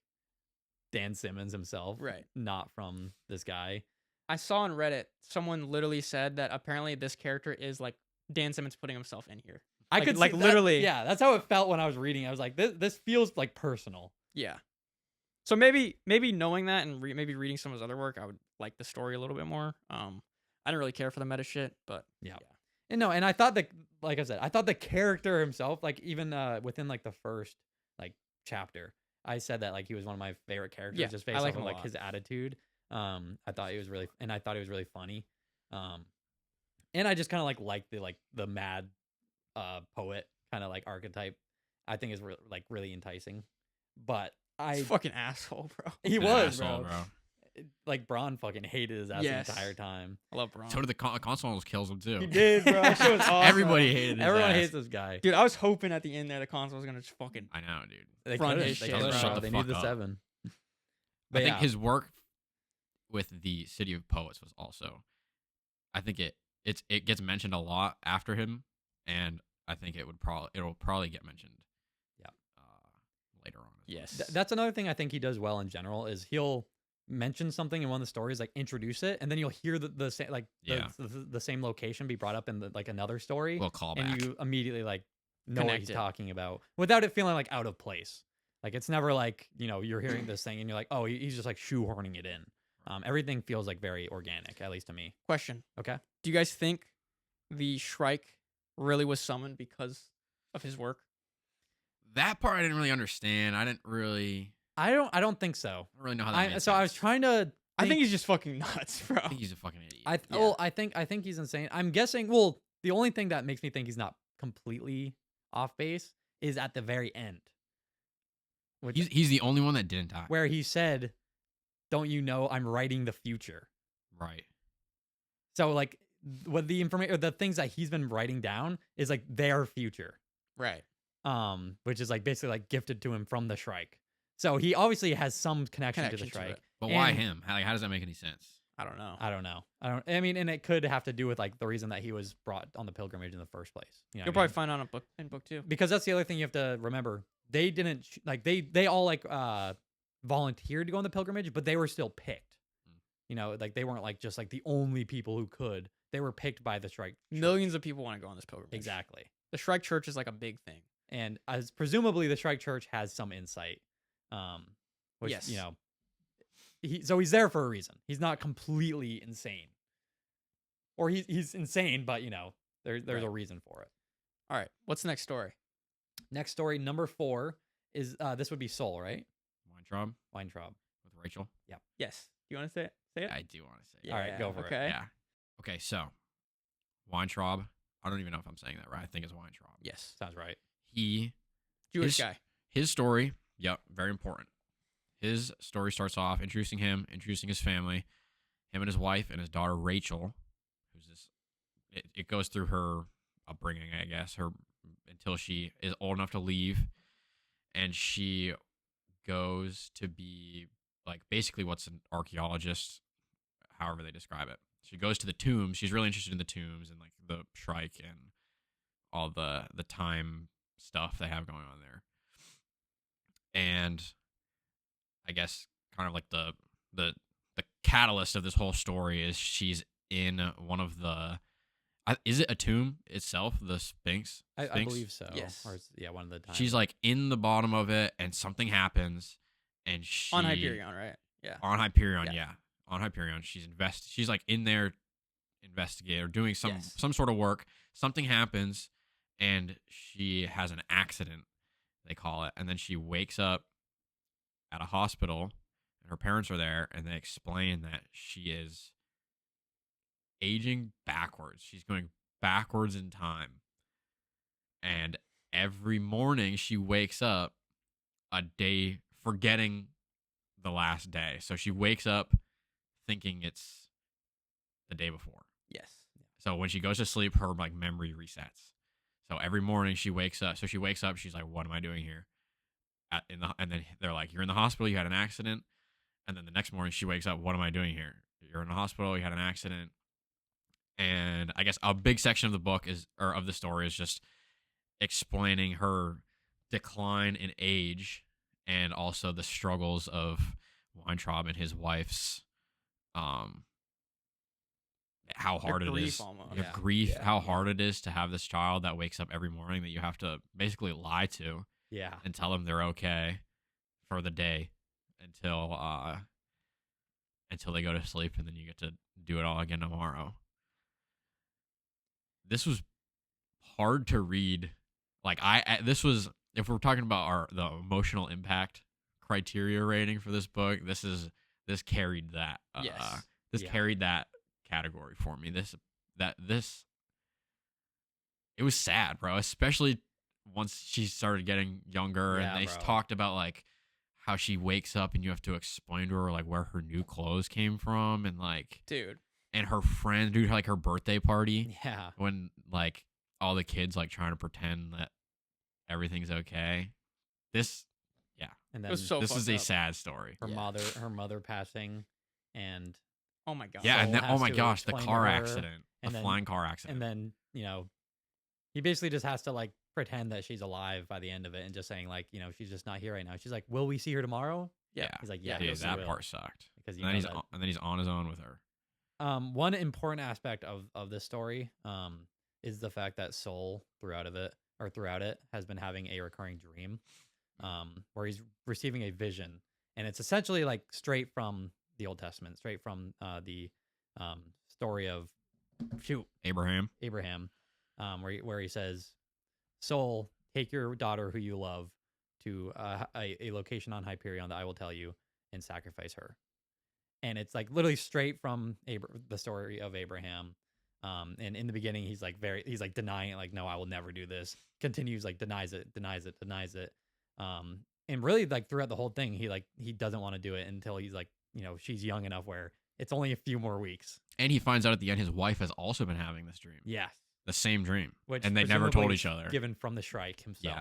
Dan Simmons himself, Right. not from this guy. I saw on Reddit someone literally said that apparently this character is like Dan Simmons putting himself in here. I Like- could like see literally- yeah, that's how it felt when I was reading. I was like, this feels like personal. Yeah. So maybe knowing that and maybe reading some of his other work, I would like the story a little bit more. I didn't really care for the meta shit, but Yeah. And no, and I thought that, like I said, I thought the character himself, like even within like the first like chapter, I said that like he was one of my favorite characters, Yeah, just I based like off him of a like lot. his attitude. I thought he was really, and I thought he was really funny. And I just kind of liked the mad poet kind of like archetype. I think is really enticing. But he's a fucking asshole, bro. he An was, asshole, bro. Like Braun fucking hated his ass Yes. the entire time. I love Braun. So did the console almost kills him too. He did, bro. That shit was awesome. Everybody hated his Everyone ass. hates this guy. Dude, I was hoping at the end there the console was gonna just fucking I know, dude. They Front couldn't. his They shit, couldn't, bro. Shut bro. the They need fuck the up. 7. I But think yeah. his work with the City of Poets was also. I think it gets mentioned a lot after him, and I think it'll probably get mentioned. Yeah. Later on. as well. yes. That's another thing I think he does well in general is he'll mention something in one of the stories, like introduce it, and then you'll hear the same the same location be brought up in like another story, Little callback. and you immediately like know what Connect he's it. talking about without it feeling like out of place. Like it's never like you're hearing this thing and you're like, oh, he's just like shoehorning it in. Everything feels like very organic, at least to me. Question. Okay. Do you guys think the Shrike really was summoned because of his work? That part I didn't really understand. I don't really think so. know how that made So I was sense. trying to. I think he's just fucking nuts, bro. I think he's a fucking idiot. I think he's insane. I'm guessing. Well, the only thing that makes me think he's not completely off base is at the very end, which, He's the only one that didn't die. where he said, "Don't you know I'm writing the future?" Right. So like, what the information or the things that he's been writing down is like their future, Right. which is like basically like gifted to him from the Shrike. So he obviously has some connection to the Connection to Shrike. it. But why And- him? How does that make any sense? I don't know. I don't know. I mean, and it could have to do with like the reason that he was brought on the pilgrimage in the first place. You know You'll what I mean? probably find out in book 2. Because that's the other thing you have to remember. They didn't like they all like volunteered to go on the pilgrimage, but they were still picked. Like they weren't like just like the only people who could. They were picked by the Shrike. Church. Millions of people want to go on this pilgrimage. Exactly. The Shrike Church is like a big thing. And as presumably the Shrike Church has some insight. Which Yes. he's there for a reason. He's not completely insane. Or he's insane, but there's Right. a reason for it. All right. What's the next story? Next story, number 4, is this would be Soul, right? Weintraub Weintraub. with Rachel. Yes. Do you want to say it? Say it? I do want to say. Yeah, All right, go for it. okay. Yeah. Okay, so Weintraub. I don't even know if I'm saying that right. I think it's Weintraub. Yes. Sounds right. He Jewish His- guy. his story. Yep, very important. His story starts off introducing his family, him and his wife and his daughter Rachel, who's this. It goes through her upbringing, I guess, until she is old enough to leave, and she goes to be like basically what's an archaeologist, however they describe it. She goes to the tombs. She's really interested in the tombs and like the Shrike and all the time stuff they have going on there. And I guess kind of like the catalyst of this whole story is she's in one of the is it a tomb itself, the Sphinx? I Sphinx? believe so. Yes. Or one of the times. She's like in the bottom of it, and something happens, and she On Hyperion, right? Yeah. on Hyperion, Yeah. yeah, on Hyperion. She's like in there, investigating or doing some Yes. sort of work. Something happens, and she has an accident, they call it, and then she wakes up at a hospital, and her parents are there, and they explain that she is aging backwards. She's going backwards in time. And every morning she wakes up a day forgetting the last day. So she wakes up thinking it's the day before. Yes. So when she goes to sleep, her like memory resets. So every morning she wakes up. So she wakes up, she's like, what am I doing here? And then they're like, you're in the hospital, you had an accident. And then the next morning she wakes up, what am I doing here? You're in the hospital, you had an accident. And I guess a big section of the book of the story is just explaining her decline in age and also the struggles of Weintraub and his wife's how hard it grief is. almost. Their Yeah. grief, Yeah. how hard it is to have this child that wakes up every morning that you have to basically lie to Yeah. and tell them they're okay for the day until they go to sleep, and then you get to do it all again tomorrow. This was hard to read. Like this was, if we're talking about the emotional impact criteria rating for this book, this carried that. Yes. This Yeah. carried that category for me. It was sad, bro. Especially once she started getting younger, Yeah, and they bro. talked about like how she wakes up and you have to explain to her like where her new clothes came from, and like Dude. and her friend, dude, like her birthday party Yeah. when like all the kids like trying to pretend that everything's okay. And It then was so This is fucked a up. sad story. her Yeah. mother passing, and Oh my god. Yeah, Soul and then, oh has my to gosh, the explain to car her, accident, the and then- flying car accident. and then he basically just has to like pretend that she's alive by the end of it, and just saying like she's just not here right now. She's like, will we see her tomorrow? Yeah. He's like, Yeah, yeah, dude, yes, we that will," part sucked. because And then he's on his own with her. one important aspect of this story is the fact that Soul throughout it has been having a recurring dream where he's receiving a vision, and it's essentially like straight from the Old Testament, straight from the story of Abraham. Abraham, where he says, Soul, take your daughter who you love to a location on Hyperion that I will tell you, and sacrifice her. And it's like literally straight from the story of Abraham. And in the beginning, he's like denying it, like, no, I will never do this. Continues, like, denies it. And really, like, throughout the whole thing, he doesn't want to do it until he's like, she's young enough where it's only a few more weeks. And he finds out at the end his wife has also been having this dream. Yes. The same dream. Which And they never told presumably each other. Given from the Shrike himself.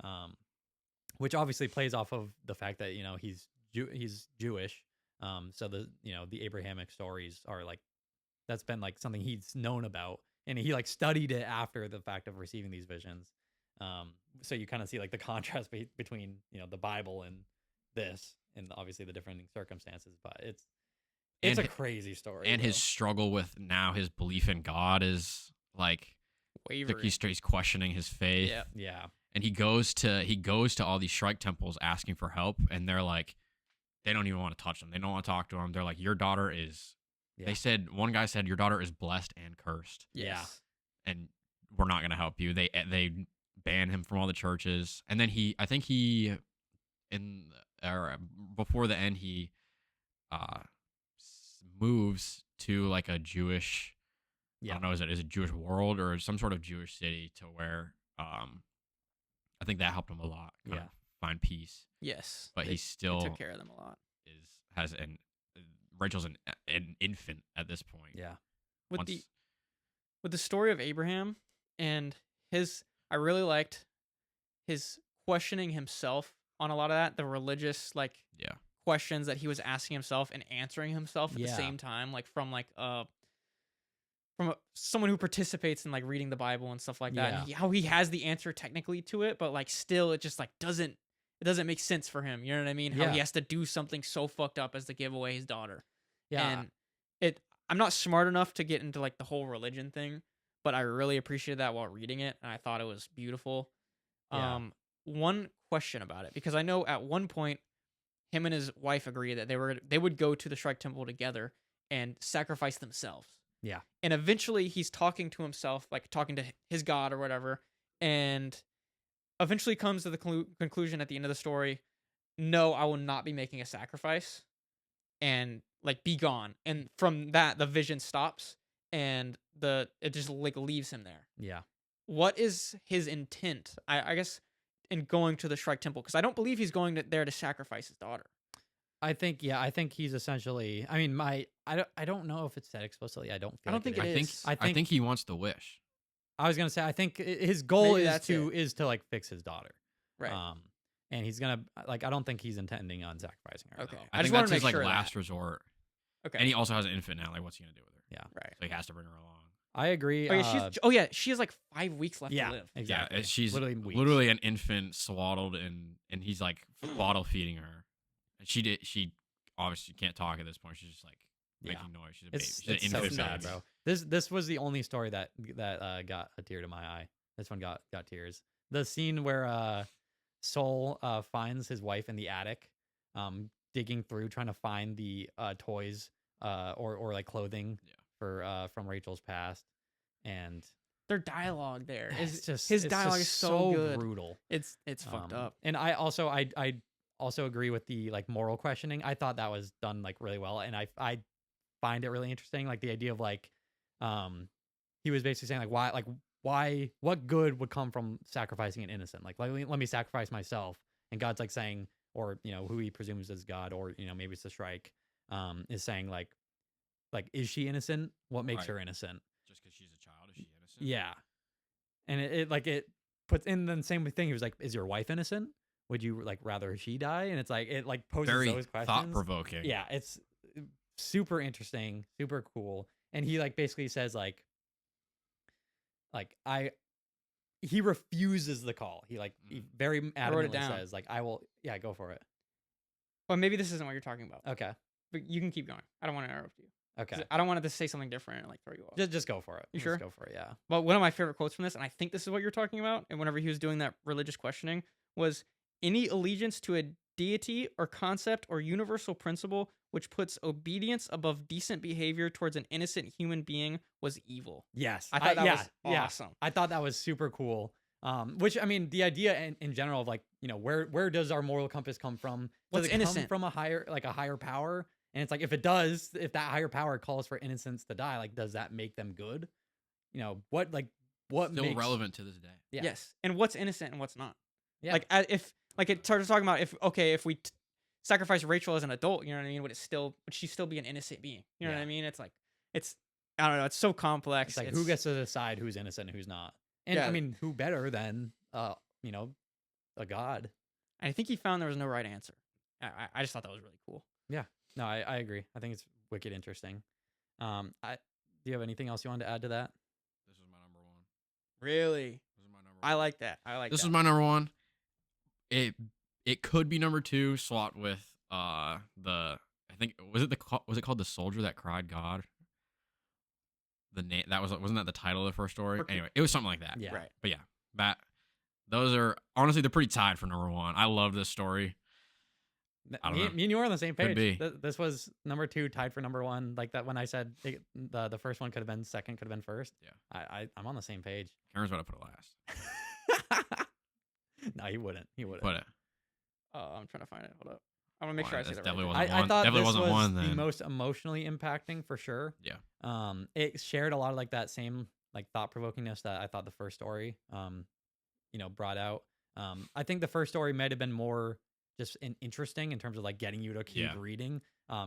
Yes. Which obviously plays off of the fact that he's Jewish. So the Abrahamic stories are like, that's been like something he's known about, and he like studied it after the fact of receiving these visions. So you kind of see like the contrast between the Bible and this, and obviously the different circumstances. But it's And a crazy story. And bro. his struggle with now his belief in God is like Wavering. he's questioning his faith. Yeah. Yeah. And he goes to all these Shrike temples asking for help, and they're like, they don't even want to touch him. They don't want to talk to him. They're like, your daughter is. Yeah. They said, one guy said, your daughter is blessed and cursed, Yes. and we're not gonna help you. They ban him from all the churches, and then before the end he moves to like a Jewish. I don't know, is it Jewish world or some sort of Jewish city to where I think that helped him a lot. Kind of find peace. Yes. But They- he's still they took care of them a lot. Rachel's an infant at this point. Yeah. With the story of Abraham and I really liked his questioning himself on a lot of that, the religious Yeah. questions that he was asking himself and answering himself at the Yeah. same time, like from someone who participates in like reading the Bible and stuff like that. Yeah. And how he has the answer technically to it, but like still it just like doesn't make sense for him. You know what I mean? How Yeah. he has to do something so fucked up as to give away his daughter. Yeah. And I'm not smart enough to get into like the whole religion thing, but I really appreciated that while reading it, and I thought it was beautiful. Yeah. One question about it, because I know at one point him and his wife agreed that they would go to the Shrike Temple together and sacrifice themselves. Yeah. And eventually he's talking to himself, like talking to his god or whatever, and eventually comes to the conclusion at the end of the story, no, I will not be making a sacrifice, and like be gone. And from that, the vision stops, and it just like leaves him there. Yeah. What is his intent? I guess in going to the Shrike Temple, because I don't believe he's going there to sacrifice his daughter. I think he's essentially. I mean, I don't know if it's said explicitly. I don't feel. I don't think it is. I think he wants the wish. I was gonna say. I think his goal Maybe is to like fix his daughter. Right. And he's gonna like. I don't think he's intending on sacrificing her. Okay. though. I I just think wanna that's his make like sure of last that. resort. Okay. And he also has an infant now. Like, what's he gonna do with her? Yeah. Right. So he has to bring her along. I agree. Oh yeah, she has like 5 weeks left yeah. to live. Exactly. Yeah, she's weeks. literally an infant swaddled and he's like bottle feeding her. And she obviously can't talk at this point. She's just like Yeah. making noise. She's a baby. It's She's an so infant sad, baby. bro. This was the only story that got a tear to my eye. This one got tears. The scene where Soul finds his wife in the attic, digging through trying to find the toys or like clothing for from Rachel's past, and Their dialogue there is it's just his it's dialogue just is so good. brutal. It's fucked up. And I also agree with the like moral questioning. I thought that was done like really well, and I find it really interesting, like the idea of like he was basically saying like why what good would come from sacrificing an innocent, like let me sacrifice myself, and God's like saying, or who he presumes is God, or maybe it's the Shrike, is saying like is she innocent? What makes Right. her innocent? Just because she's a child, is she innocent? Yeah. And it puts in the same thing. He was like, is your wife innocent? Would you like rather she die? And it's like, it like poses Very those questions. thought provoking. Yeah. It's super interesting, super cool. And he like basically says he refuses the call. He he very adamantly down. says like, I will. Yeah, go for it. Well, maybe this isn't what you're talking about. Okay. But you can keep going. I don't want to interrupt you. 'Cause Okay. I don't want it to say something different and like throw you off. Just go for it. You Just sure? go for it. Yeah. But one of my favorite quotes from this, and I think this is what you're talking about, and whenever he was doing that religious questioning, was any allegiance to a deity or concept or universal principle which puts obedience above decent behavior towards an innocent human being was evil. Yes. I thought that yeah, was yeah. awesome. I thought that was super cool. Which I mean, the idea in general of like, where does our moral compass come from? Does What's it come innocent? from a higher power? And it's like, if that higher power calls for innocents to die, like, does that make them good? What Still makes, relevant to this day. Yeah. Yes. And what's innocent and what's not. Yeah. Like if it started talking about if we sacrifice Rachel as an adult, you know what I mean? Would she still be an innocent being? You know what Yeah. I mean? It's like I don't know. It's so complex. It's like, who gets to decide who's innocent and who's not? And Yeah. I mean, who better than a god? I think he found there was no right answer. I just thought that was really cool. No, I agree. I think it's wicked interesting. Do you have anything else you wanted to add to that? This is my number one. Really? This is my number one. I like that. I like This that. is my number one. It could be number two, slot with I think was it called The Soldier That Cried God? The name wasn't that the title of the first story? Okay. Anyway, it was something like that. Yeah. Right. But yeah, those are honestly they're pretty tied for number one. I love this story. I don't know. Me and you are on the same Could page. be. This was number 2, tied for number 1. Like that when I said the first one could have been second, could have been first. Yeah. I'm on the same page. Cameron's about to put it last. No, he wouldn't. He wouldn't. Put it. I'm trying to find it. Hold up. I want to make sure I say That's that right. definitely there. wasn't I one. thought Definitely this wasn't was one the then. most emotionally impacting for sure. Yeah. It shared a lot of like that same like thought provokingness that I thought the first story brought out. I think the first story might have been more just interesting in terms of like getting you to keep reading,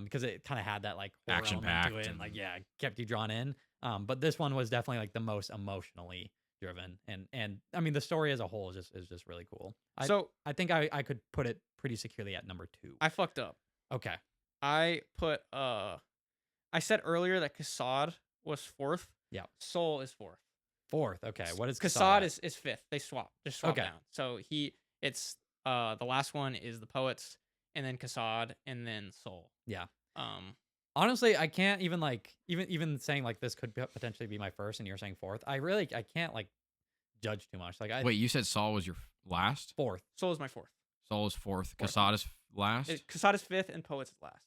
because it kind of had that like horror element Action-packed to it, and like and- kept you drawn in. But this one was definitely like the most emotionally driven, and I mean the story as a whole is just really cool. I think I could put it pretty securely at number 2. I fucked up. Okay. I put I said earlier that Kassad was 4th. Yeah. Soul is 4th. 4th. Okay. What is Kassad at? is 5th. They swap. Just swap Okay. down. So it's the last one is the poets, and then Kassad, and then Soul. Yeah. Honestly, I can't even like even saying like this could potentially be my first, and you're saying fourth. I can't like judge too much. Like I Wait, you said Saul was your last? fourth. Soul is my fourth. Saul is fourth. Fourth. Casada's last? Casada's fifth, and Poet's is last.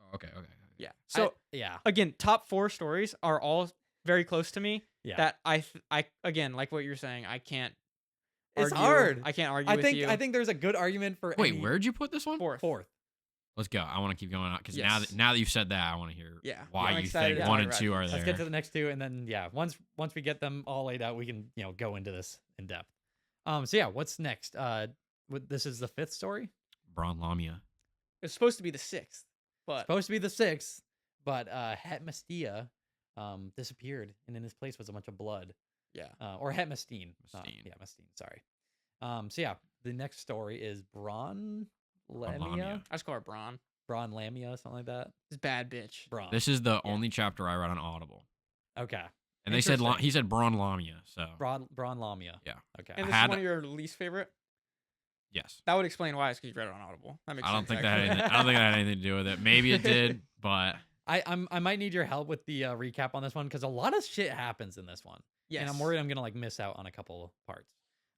Oh, okay. Yeah. So So yeah, again, top 4 stories are all very close to me. yeah. That I again, like what you're saying, I can't. It's argue. hard. I can't argue I with think you. I think there's a good argument for Wait, any where'd you put this one? fourth. Let's go. I want to keep going on because Yes. now that you've said that, I want to hear Yeah. why I'm you excited think to 1 talk and about 2 it. are there. Let's get to the next 2, and then yeah, once we get them all laid out, we can go into this in depth. So yeah, what's next? This is the 5th story. Bron Lamia. It's supposed to be the 6th, but Supposed to be the 6th, but Hetmastia disappeared, and in his place was a bunch of blood. yeah. Or Hetmastine. Mastine. Yeah, Mastine. Sorry. So yeah, the next story is Bron Lamia. Lamia. I just call her Braun. Bron Lamia, something like that. This bad bitch. Bron. This is the only chapter I read on Audible, Okay. and they said Interesting. he said Bron Lamia. So Bron Lamia. Yeah. Okay. And I this had- is one of your least favorite. yes, That would explain why. It's because you read it on Audible. That makes I don't sense, think that had actually. anything, I don't think that had anything to do with it. Maybe it did, but I might need your help with the recap on this one because a lot of shit happens in this one, Yes. and I'm worried I'm gonna like miss out on a couple parts.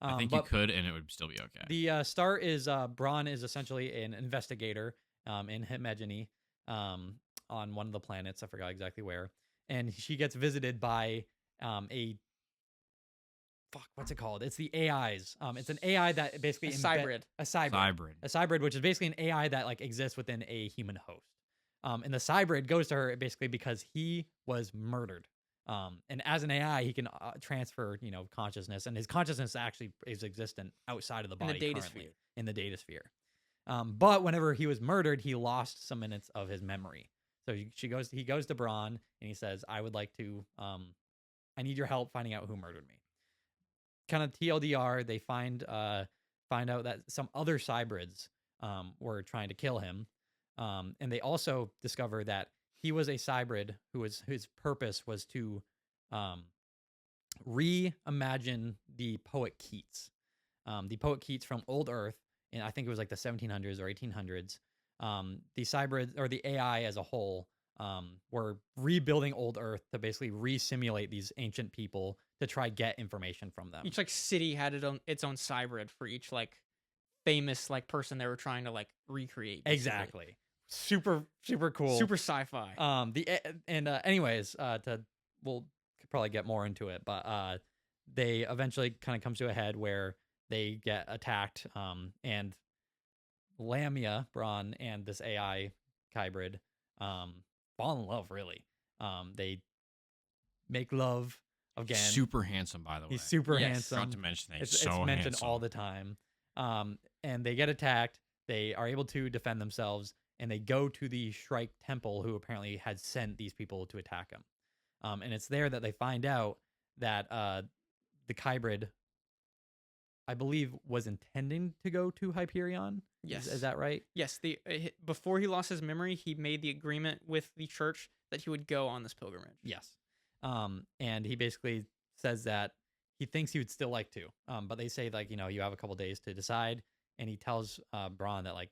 I think but you could, and it would still be okay. The start is Bron is essentially an investigator in Hyperion on one of the planets. I forgot exactly where, and she gets visited by a what's it called? It's the AIs. It's an AI that basically A cybrid. a cybrid. Hybrid. A cybrid, which is basically an AI that like exists within a human host. And the cybrid goes to her basically because he was murdered. And as an AI, he can transfer, consciousness, and his consciousness actually is existent outside of the In the body data currently, sphere. in the data sphere. But whenever he was murdered, he lost some minutes of his memory. So he goes to Bron and he says, "I would like to, I need your help finding out who murdered me." Kind of TLDR, they find out that some other cybrids were trying to kill him, and they also discover that he was a cybrid whose purpose was to reimagine the poet Keats. The poet Keats from Old Earth, and I think it was like the 1700s or 1800s. The cybrids or the AI as a whole were rebuilding Old Earth to basically re-simulate these ancient people to try get information from them. Each like city had its own cybrid for each like famous like person they were trying to like recreate. basically. Exactly. Super cool. Super sci-fi. Anyways, we'll probably get more into it, but they eventually kind of comes to a head where they get attacked, and Lamia, Bron, and this AI hybrid fall in love. Really, they make love again. Super handsome, by the way. He's super Yes. handsome. Not to mention that he's It's so mentioned handsome. all the time. And they get attacked. They are able to defend themselves, and they go to the Shrike Temple, who apparently had sent these people to attack him. And it's there that they find out that the Kybrid, I believe, was intending to go to Hyperion. Yes. Is that right? Yes, before he lost his memory, he made the agreement with the church that he would go on this pilgrimage. Yes. And he basically says that he thinks he would still like to. But they say, like, you have a couple days to decide. And he tells Bron that, like,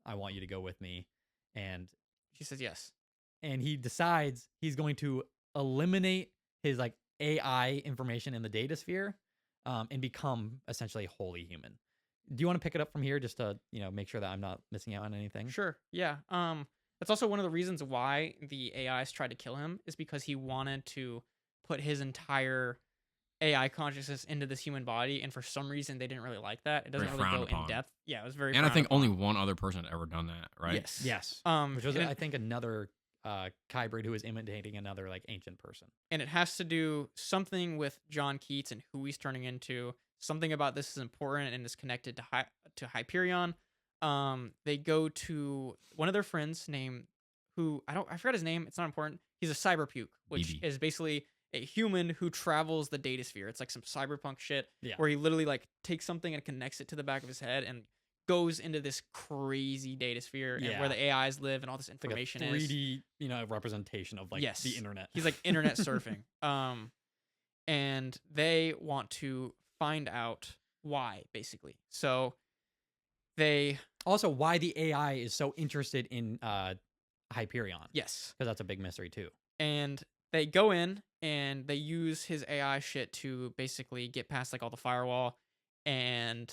I want you to go with me. And She says yes. and he decides he's going to eliminate his like AI information in the data sphere, and become essentially a wholly human. Do you want to pick it up from here just to make sure that I'm not missing out on anything? Sure. Yeah. That's also one of the reasons why the AIs tried to kill him is because he wanted to put his entire AI consciousness into this human body, and for some reason they didn't really like that. It doesn't Very really go frowned in upon. depth. Yeah, it was very. And I frowned think upon. only one other person had ever done that, right? Yes. Yes. Which was, and I it, think, another Kybrid who was imitating another like ancient person. and it has to do something with John Keats and who he's turning into. Something about this is important and is connected to Hyperion. They go to one of their friends named I forgot his name. It's not important. He's a cyberpuke, which BB. is basically a human who travels the data sphere. It's like some cyberpunk shit Yeah. where he literally like takes something and connects it to the back of his head and goes into this crazy data sphere and Yeah. where the AIs live and all this It's like information a is. 3D, representation of like Yes. the internet. He's like internet surfing. And they want to find out why, basically. So they Also, why the AI is so interested in Hyperion? Yes. Because that's a big mystery too. And they go in and they use his AI shit to basically get past like all the firewall and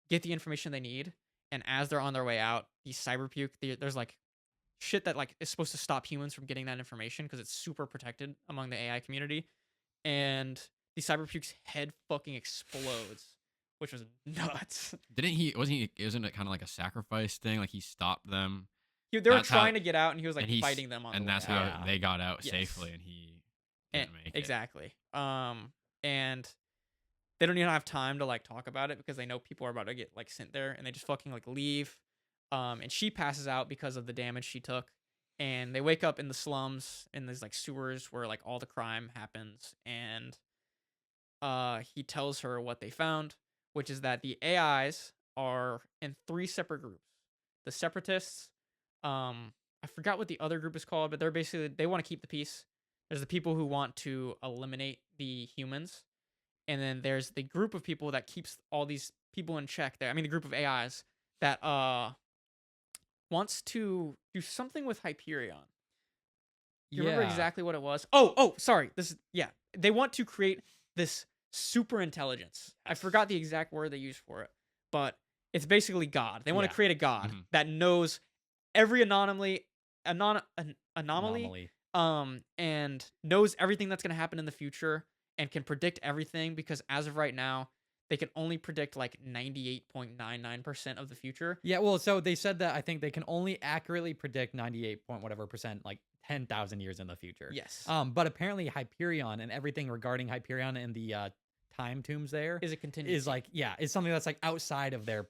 get the information they need. And as they're on their way out, the cyberpuke, there's like shit that like is supposed to stop humans from getting that information because it's super protected among the AI community. And the cyberpuke's head fucking explodes, which was nuts. Isn't it kind of like a sacrifice thing? Like he stopped them. They were trying to get out, and he was like fighting them on the way and that's out. how they got out Yes. safely, and he didn't make it. Exactly. And they don't even have time to like talk about it because they know people are about to get like sent there, and they just fucking like leave. And she passes out because of the damage she took, and they wake up in the slums in these like sewers where like all the crime happens, and he tells her what they found, which is that the AIs are in 3 separate groups. The separatists, I forgot what the other group is called, but they're basically, they want to keep the peace. There's the people who want to eliminate the humans, and then there's the group of people that keeps all these people in check there. I mean, the group of AIs that wants to do something with Hyperion. Do you remember exactly what it was? Oh, sorry. They want to create this super intelligence. I forgot the exact word they used for it, but it's basically God. They want to create a God that knows every anomaly, and knows everything that's going to happen in the future and can predict everything, because as of right now, they can only predict like 98.99% of the future. Yeah, well, so they said that I think they can only accurately predict 98 point whatever percent, like 10,000 years in the future. Yes. But apparently Hyperion and everything regarding Hyperion and the time tombs there Is a contingency. is something that's like outside of their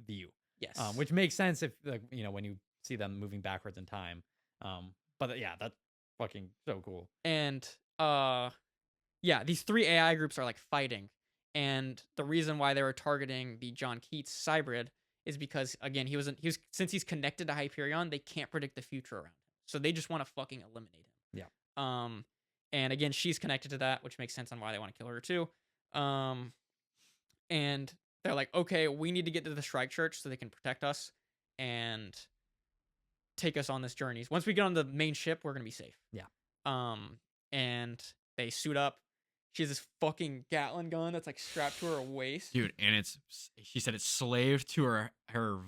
view. Yes. Which makes sense if when you see them moving backwards in time. But yeah, that's fucking so cool. And these 3 AI groups are like fighting. And the reason why they were targeting the John Keats hybrid is because, again, since he's connected to Hyperion, they can't predict the future around him. So they just want to fucking eliminate him. Yeah. And again, she's connected to that, which makes sense on why they want to kill her too. And they're like, okay, we need to get to the Strike Church so they can protect us and take us on this journey. Once we get on the main ship, we're gonna be safe. Yeah. And they suit up. She has this fucking Gatling gun that's like strapped to her waist. Dude, and she said it's slaved to her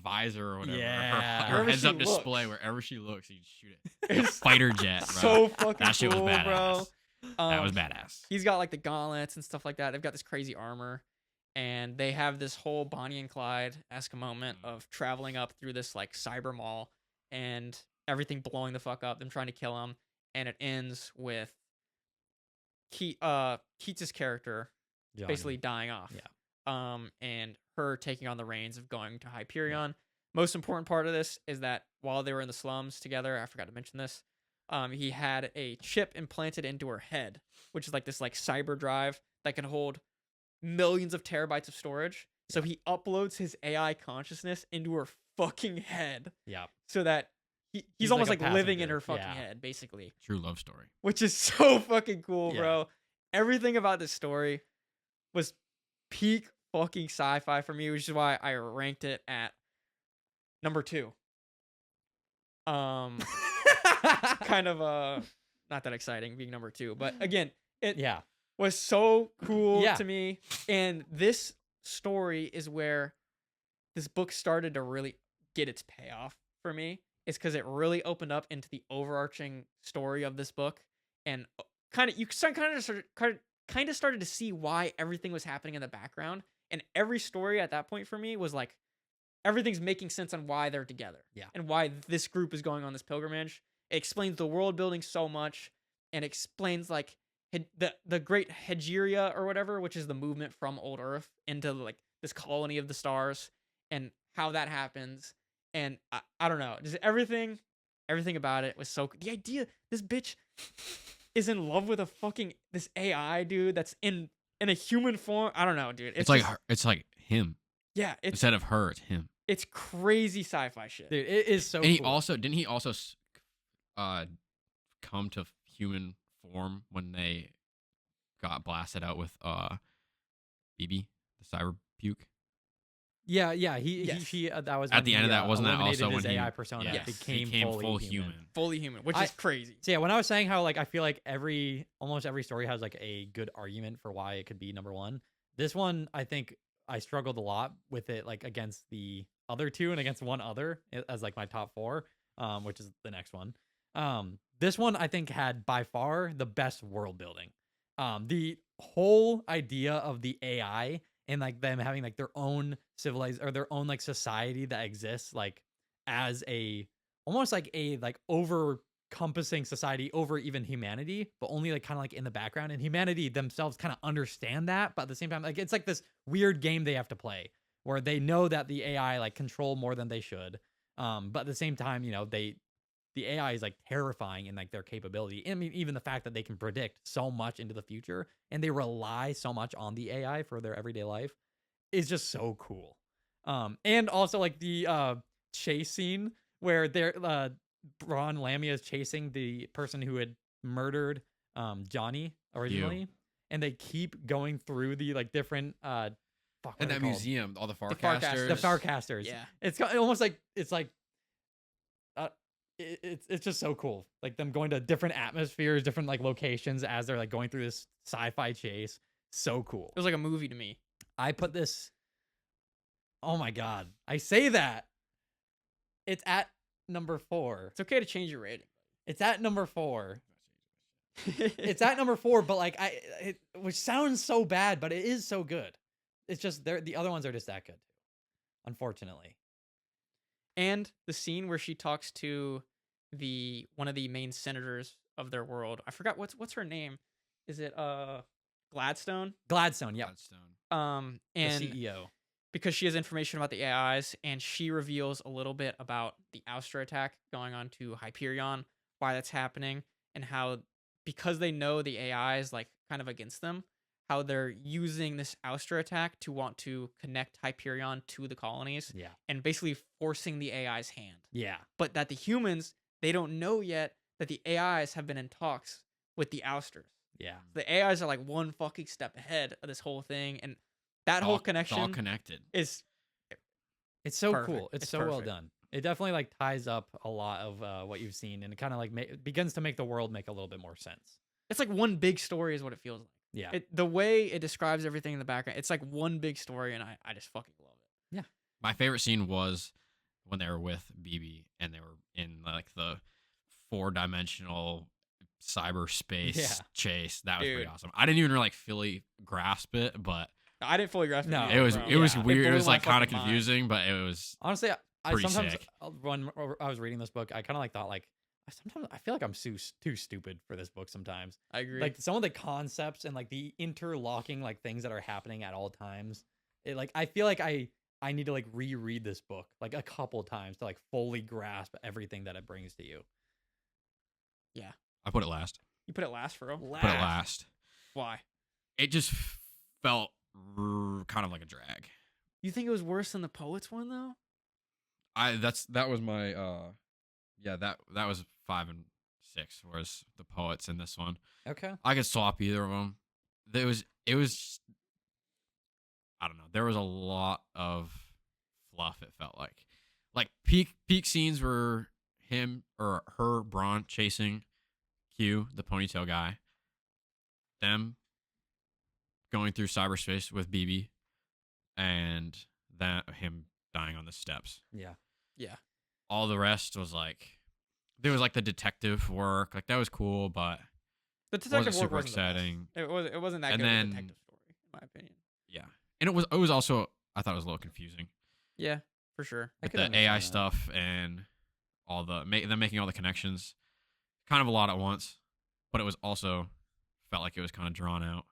visor or whatever. Yeah. Her Wherever heads she up looks. display, wherever she looks, you shoot it. It's Fighter jet, bro. so fucking that shit was cool, badass. bro. That was badass. He's got like the gauntlets and stuff like that. They've got this crazy armor, and they have this whole Bonnie and Clyde-esque moment of traveling up through this like cyber mall and everything blowing the fuck up, them trying to kill him, and it ends with Keats' character Johnny. basically dying off. Yeah. And her taking on the reins of going to Hyperion. Most important part of this is that while they were in the slums together, I forgot to mention this, he had a chip implanted into her head, which is like this like cyber drive that can hold millions of terabytes of storage. So he uploads his AI consciousness into her fucking head. Yeah. So that he's like almost a like living in passenger. her fucking Yeah. head, basically. True love story. Which is so fucking cool, Yeah. bro. Everything about this story was peak fucking sci-fi for me, which is why I ranked it at number 2. Kind of not that exciting being number 2, but again, it Yeah. was so cool Yeah. to me. And this story is where this book started to really get its payoff for me. It's because it really opened up into the overarching story of this book, and kind of started to see why everything was happening in the background. And every story at that point for me was like everything's making sense on why they're together. Yeah. And why this group is going on this pilgrimage. It explains the world building so much, and explains like the great Hegeria or whatever, which is the movement from old Earth into like this colony of the stars, and how that happens. And I don't know, just everything about it was so the idea this bitch is in love with this AI dude that's in a human form. I don't know, dude. It's like it's like him. Yeah, Instead of her, it's him. it's crazy sci-fi shit. Dude, it is so And he cool. also didn't he also come to human form when they got blasted out with BB, the cyber puke? Yeah, Yes. she that was At when the end of he, that, wasn't that eliminated also his when he AI persona Yes. became fully human. fully human, which I- is crazy. So yeah, when I was saying how like I feel like almost every story has like a good argument for why it could be number one. This one, I think I struggled a lot with it, like against the other two and against one other as like my top four, which is the next one. This one I think had by far the best world building. The whole idea of the AI and like them having like their own civilized or their own like society that exists like as a almost like a like over compassing society over even humanity, but only like kind of like in the background, and humanity themselves kind of understand that, but at the same time like it's like this weird game they have to play where they know that the AI like control more than they should, but at the same time, you know, the AI is like terrifying in like their capability. I mean, even the fact that they can predict so much into the future and they rely so much on the AI for their everyday life is just so cool. And also like the chase scene where they're Braun Lamia is chasing the person who had murdered Johnny originally, and they keep going through the like different fuck, what And are that they called? museum, all the Farcasters. Farcasters. The Farcasters. Yeah. It's almost like it's like it's just so cool. Like them going to different atmospheres, different like locations as they're like going through this sci-fi chase. So cool. It was like a movie to me. I put this. Oh my god! I say that it's at number 4. It's okay to change your rating. It's at number 4. It's at number 4, but like which sounds so bad, but it is so good. It's just the other ones are just that good too, unfortunately. And the scene where she talks to one of the main senators of their world. I forgot what's her name. Is it Gladstone? Gladstone, yeah, And the CEO. because she has information about the AIs, and she reveals a little bit about the ouster attack going on to Hyperion, why that's happening, and how because they know the AI is like kind of against them, how they're using this ouster attack to want to connect Hyperion to the colonies Yeah, and basically forcing the AI's hand. yeah, But that the humans, they don't know yet that the AIs have been in talks with the ousters. yeah. The AIs are like one fucking step ahead of this whole thing, and that whole It's all connection connected. is It's so perfect. cool. It's It's so well perfect. done. It definitely like ties up a lot of what you've seen, and it kind of like begins to make the world make a little bit more sense. it's like one big story is what it feels like. Yeah, The way it describes everything in the background, it's like one big story, and I just fucking love it. My favorite scene was when they were with BB and they were in like the 4-dimensional cyberspace Yeah. chase. That was pretty Dude. awesome. I didn't even like fully grasp it, but I didn't fully grasp No. either, it was bro. it was Yeah. weird. It blew was my like kind of fucking mind. confusing, but it was honestly, I Pretty sometimes sick. when I was reading this book, I kind of like thought like sometimes I feel like I'm too stupid for this book sometimes. I agree. Like some of the concepts and like the interlocking like things that are happening at all times. It like I feel like I need to like reread this book like a couple times to like fully grasp everything that it brings to you. I put it last. you put it last for real? Put it last. Why? It just felt kind of like a drag. You think it was worse than the Poets one though? That was my that was 5 and 6, whereas the Poets in this one. Okay. I could swap either of them. It was I don't know. There was a lot of fluff. It felt like peak scenes were him or her Braun chasing Q, the ponytail guy. Them going through cyberspace with BB, and that him dying on the steps. Yeah. Yeah. All the rest was like there was like the detective work, like that was cool, but The detective wasn't work super wasn't the best. exciting. It wasn't that And good of a then- detective story, in my opinion. Yeah, and it was also I thought it was a little confusing. Yeah, for sure. I With could the AI understand that. stuff and all them making all the connections, kind of a lot at once, but it was also felt like it was kind of drawn out.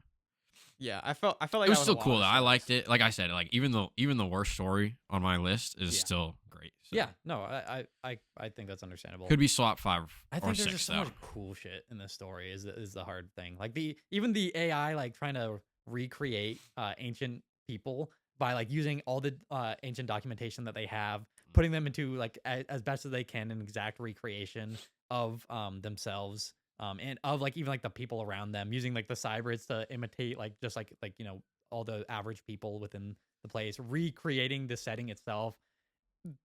Yeah, I felt like It was that still a lot cool of though. I stories. liked it. Like I said, like even the worst story on my list is Yeah. still great. So Yeah. No, I think that's understandable. could be swap 5 I or think there's 6 just so though. much cool shit in this story is the hard thing. Like even the AI like trying to recreate ancient people by like using all the ancient documentation that they have, putting them into like as best as they can an exact recreation of themselves and of like even like the people around them, using like the cybrids to imitate like just like you know all the average people within the place, recreating the setting itself.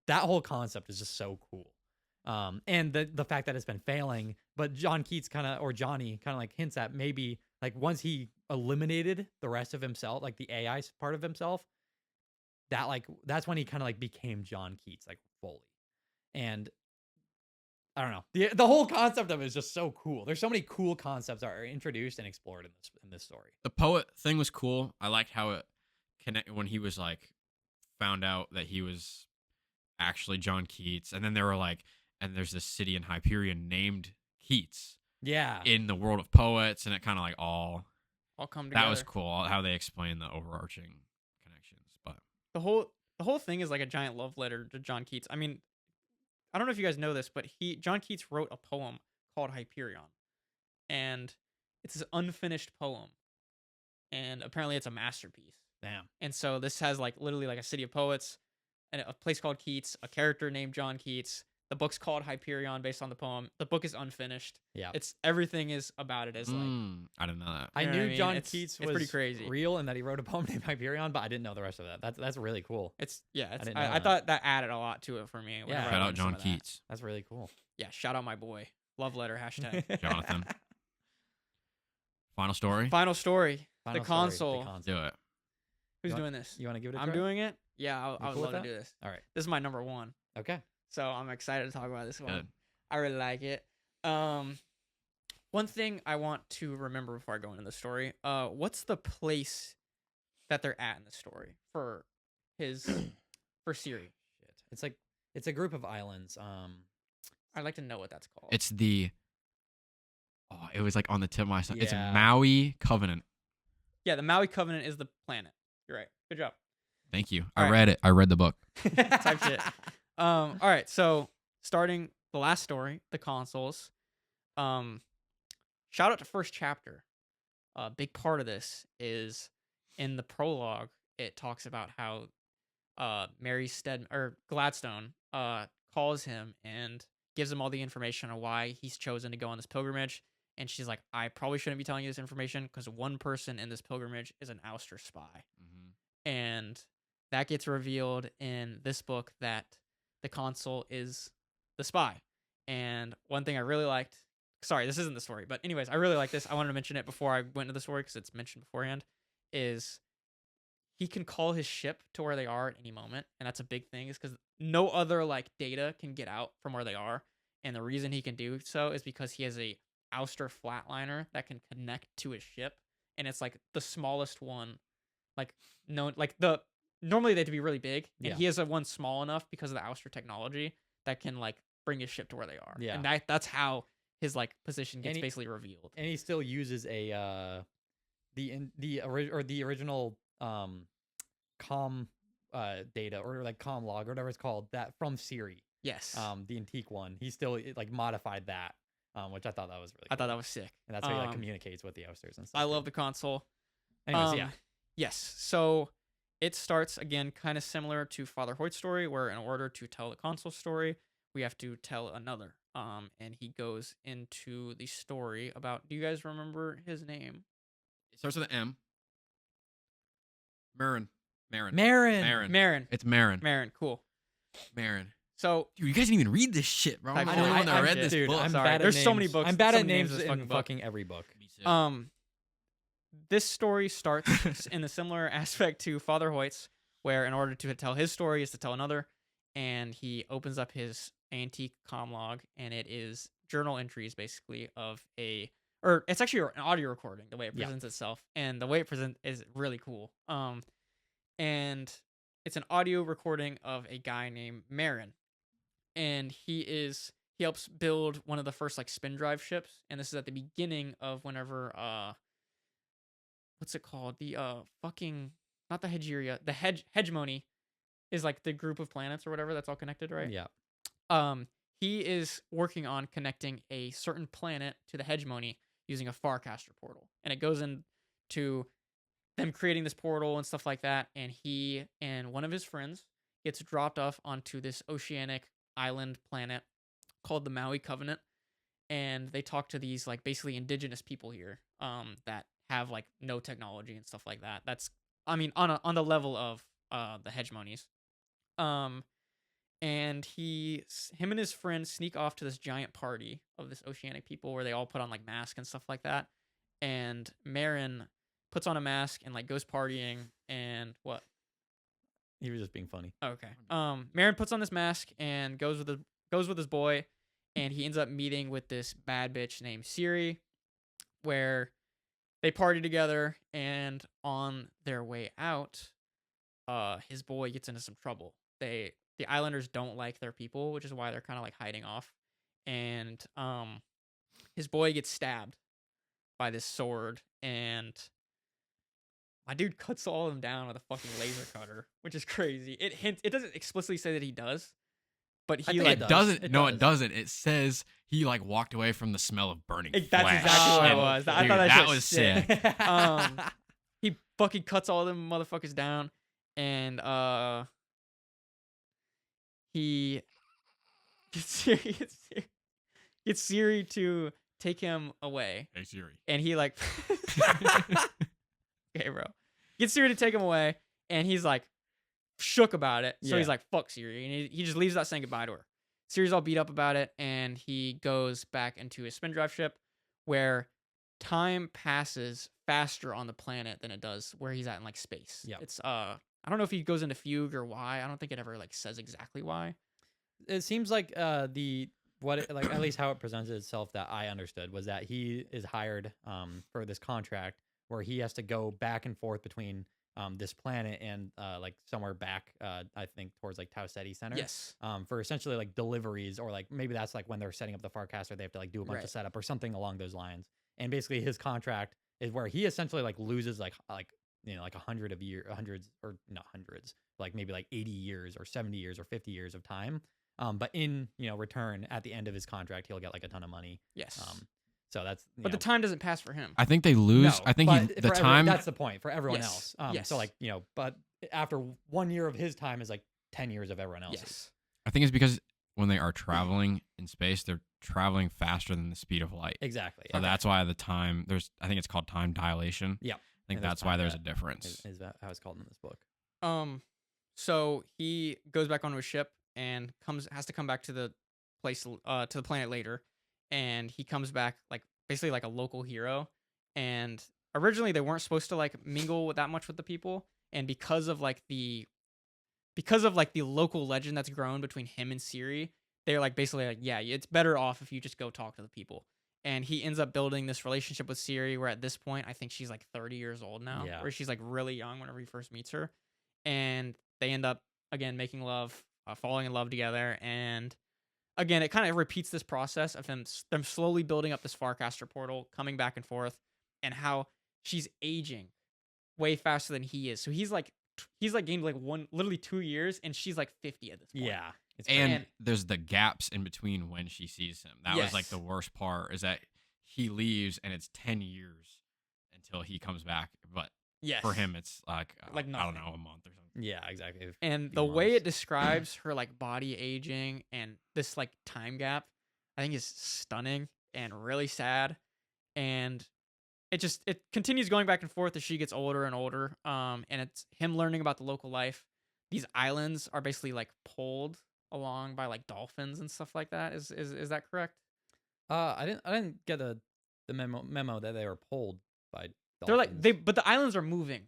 That whole concept is just so cool. And the fact that it's been failing, but Johnny kind of like hints at maybe like once he eliminated the rest of himself, like the AI part of himself, that's when he kind of like became John Keats like fully. And I don't know, the whole concept of it is just so cool. There's so many cool concepts that are introduced and explored in this story. The poet thing was cool. I liked how it connected when he was like found out that he was actually John Keats, and then they were like, and there's this city in Hyperion named Keats. Yeah. In the world of poets, and it kind of like all come together. That was cool how they explained the overarching connections. But the whole thing is like a giant love letter to John Keats. I mean, I don't know if you guys know this, but John Keats wrote a poem called Hyperion, and it's this unfinished poem, and apparently it's a masterpiece. Damn. And so this has like literally like a city of poets, and a place called Keats, a character named John Keats. The book's called Hyperion based on the poem. The book is unfinished. Yeah. Everything is about it as like. I didn't know that. I You know what knew I mean? John It's Keats pretty was crazy. real and that he wrote a poem named Hyperion, but I didn't know the rest of that. That's really cool. I thought that added a lot to it for me. Yeah. whenever I Shout out learned some John of that. Keats. That's really cool. Yeah, shout out my boy. Love letter hashtag. Jonathan. Final story. Final story. Final the story, console. Do it. Who's You want- doing this? You want to give it a I'm try? doing it. Yeah, I You would cool love with to that? do this. All right. This is my number one, Okay. so I'm excited to talk about this one. Good. I really like it. One thing I want to remember before I go into the story, what's the place that they're at in the story for Siri? Shit. It's a group of islands. I'd like to know what that's called. It's the. Oh, it was like on the tip of my tongue. It's Yeah. Maui Covenant. Yeah, the Maui Covenant is the planet. You're right. Good job. Thank you. All I right. read it. I read the book. Type shit. All right, so starting the last story, the consoles. Shout out to first chapter. A big part of this is in the prologue. It talks about how Mary Gladstone calls him and gives him all the information on why he's chosen to go on this pilgrimage. And she's like, I probably shouldn't be telling you this information because one person in this pilgrimage is an ouster spy. And that gets revealed in this book that the console is the spy. And one thing I really liked, sorry, this isn't the story, but anyways, I really like this. I wanted to mention it before I went into the story because it's mentioned beforehand, is he can call his ship to where they are at any moment. And that's a big thing, is because no other like data can get out from where they are. And the reason he can do so is because he has a ouster flatliner that can connect to his ship. And it's like the smallest one, like normally they have to be really big, and Yeah. he has a one small enough because of the ouster technology that can like bring his ship to where they are. Yeah. And that's how his like position gets And he- basically revealed. And he still uses the original comm data or like comm log or whatever it's called, that from Siri. Yes. The antique one. He still like modified that, which I thought that was really I cool. thought that was sick. And that's how he like um, communicates with the ousters and stuff. I too. love the console. Anyways, yeah. Yes. So it starts again kind of similar to Father Hoyt's story, where in order to tell the console story, we have to tell another. And he goes into the story about, do you guys remember his name? It starts with an M. Marin. Marin. It's Marin. Marin, cool. Marin. So Dude, you guys didn't even read this shit, bro. I'm I the only know, one that I read did. this Dude, book. I'm Sorry, bad at there's names. so many books. I'm bad so at many names of this in book. fucking every book. Me too. This story starts in a similar aspect to Father Hoyt's, where in order to tell his story is to tell another, and he opens up his antique comm log, and it is journal entries basically of it's actually an audio recording, the way it Yeah. presents itself, and the way it presents is really cool. And it's an audio recording of a guy named Marin, and he helps build one of the first like spin drive ships, and this is at the beginning of whenever what's it called? The fucking, not the Hegeria, the hegemony is like the group of planets or whatever that's all connected, right? Yeah. He is working on connecting a certain planet to the hegemony using a Farcaster portal, and it goes into them creating this portal and stuff like that. And he and one of his friends gets dropped off onto this oceanic island planet called the Maui Covenant, and they talk to these like basically indigenous people here, that have like no technology and stuff like that. That's, I mean, on the level of the hegemonies. And him and his friends sneak off to this giant party of this oceanic people where they all put on like masks and stuff like that. And Marin puts on a mask and like goes partying and what? He was just being funny. Okay. Marin puts on this mask and goes with his boy, and he ends up meeting with this bad bitch named Siri, where they party together, and on their way out, his boy gets into some trouble. The islanders don't like their people, which is why they're kind of like hiding off. And his boy gets stabbed by this sword, and my dude cuts all of them down with a fucking laser cutter, which is crazy. It doesn't explicitly say that he does, but he think like It doesn't. It No, does. it doesn't. It says he like walked away from the smell of burning That's flesh. exactly what it And, was. I dude, thought that shit was sick. He fucking cuts all them motherfuckers down, and he gets Siri to take him away, Hey Siri. and he like, okay, bro, gets Siri to take him away, and he's like shook about it, so he's Yeah. like, fuck Siri, and he just leaves without saying goodbye to her. Siri's all beat up about it, and he goes back into his spin drive ship, where time passes faster on the planet than it does where he's at in like space. Yep. It's I don't know if he goes into fugue or why. I don't think it ever like says exactly why. It seems like at least how it presented itself that I understood was that he is hired for this contract where he has to go back and forth between this planet and like somewhere back I think towards like Tau Ceti Center. Yes. For essentially like deliveries, or like maybe that's like when they're setting up the Farcaster, they have to like do a bunch Right. of setup or something along those lines. And basically his contract is where he essentially like loses like you know like 100 of hundreds or not hundreds, like maybe like 80 years or 70 years or 50 years of time. But in return at the end of his contract, he'll get like a ton of money. Yes. So that's But the time doesn't pass for him. I think they lose. no, I think but the for time. that's the point for everyone Yes, else. yes. So like but after 1 year of his time is like 10 years of everyone else's. Yes. I think it's because when they are traveling in space, they're traveling faster than the speed of light. Exactly. So that's why the time I think it's called time dilation. Yeah. I think And there's that's why time there's a that difference. is that how it's called in this book. So he goes back onto his ship and has to come back to the place to the planet later, and he comes back like basically like a local hero. And originally they weren't supposed to like mingle with that much with the people, and because of the local legend that's grown between him and Siri, they're like basically like, yeah, it's better off if you just go talk to the people. And he ends up building this relationship with Siri, where at this point I think she's like 30 years old now, Yeah. where she's like really young whenever he first meets her, and they end up again making love, falling in love together. And again, it kind of repeats this process of them slowly building up this Farcaster portal, coming back and forth, and how she's aging way faster than he is. So he's like gained like literally 2 years, and she's like 50 at this point. Yeah. It's And And- there's the gaps in between when she sees him. That was like Yes. the worst part, is that he leaves and it's 10 years until he comes back. But Yes. for him, it's like I don't nothing. know, a month or something. yeah, exactly. And few the way months. it describes her like body aging and this like time gap, I think is stunning and really sad. And it continues going back and forth as she gets older and older. And it's him learning about the local life. These islands are basically like pulled along by like dolphins and stuff like that. Is that correct? I didn't get the memo that they were pulled by dolphins. They're like but the islands are moving,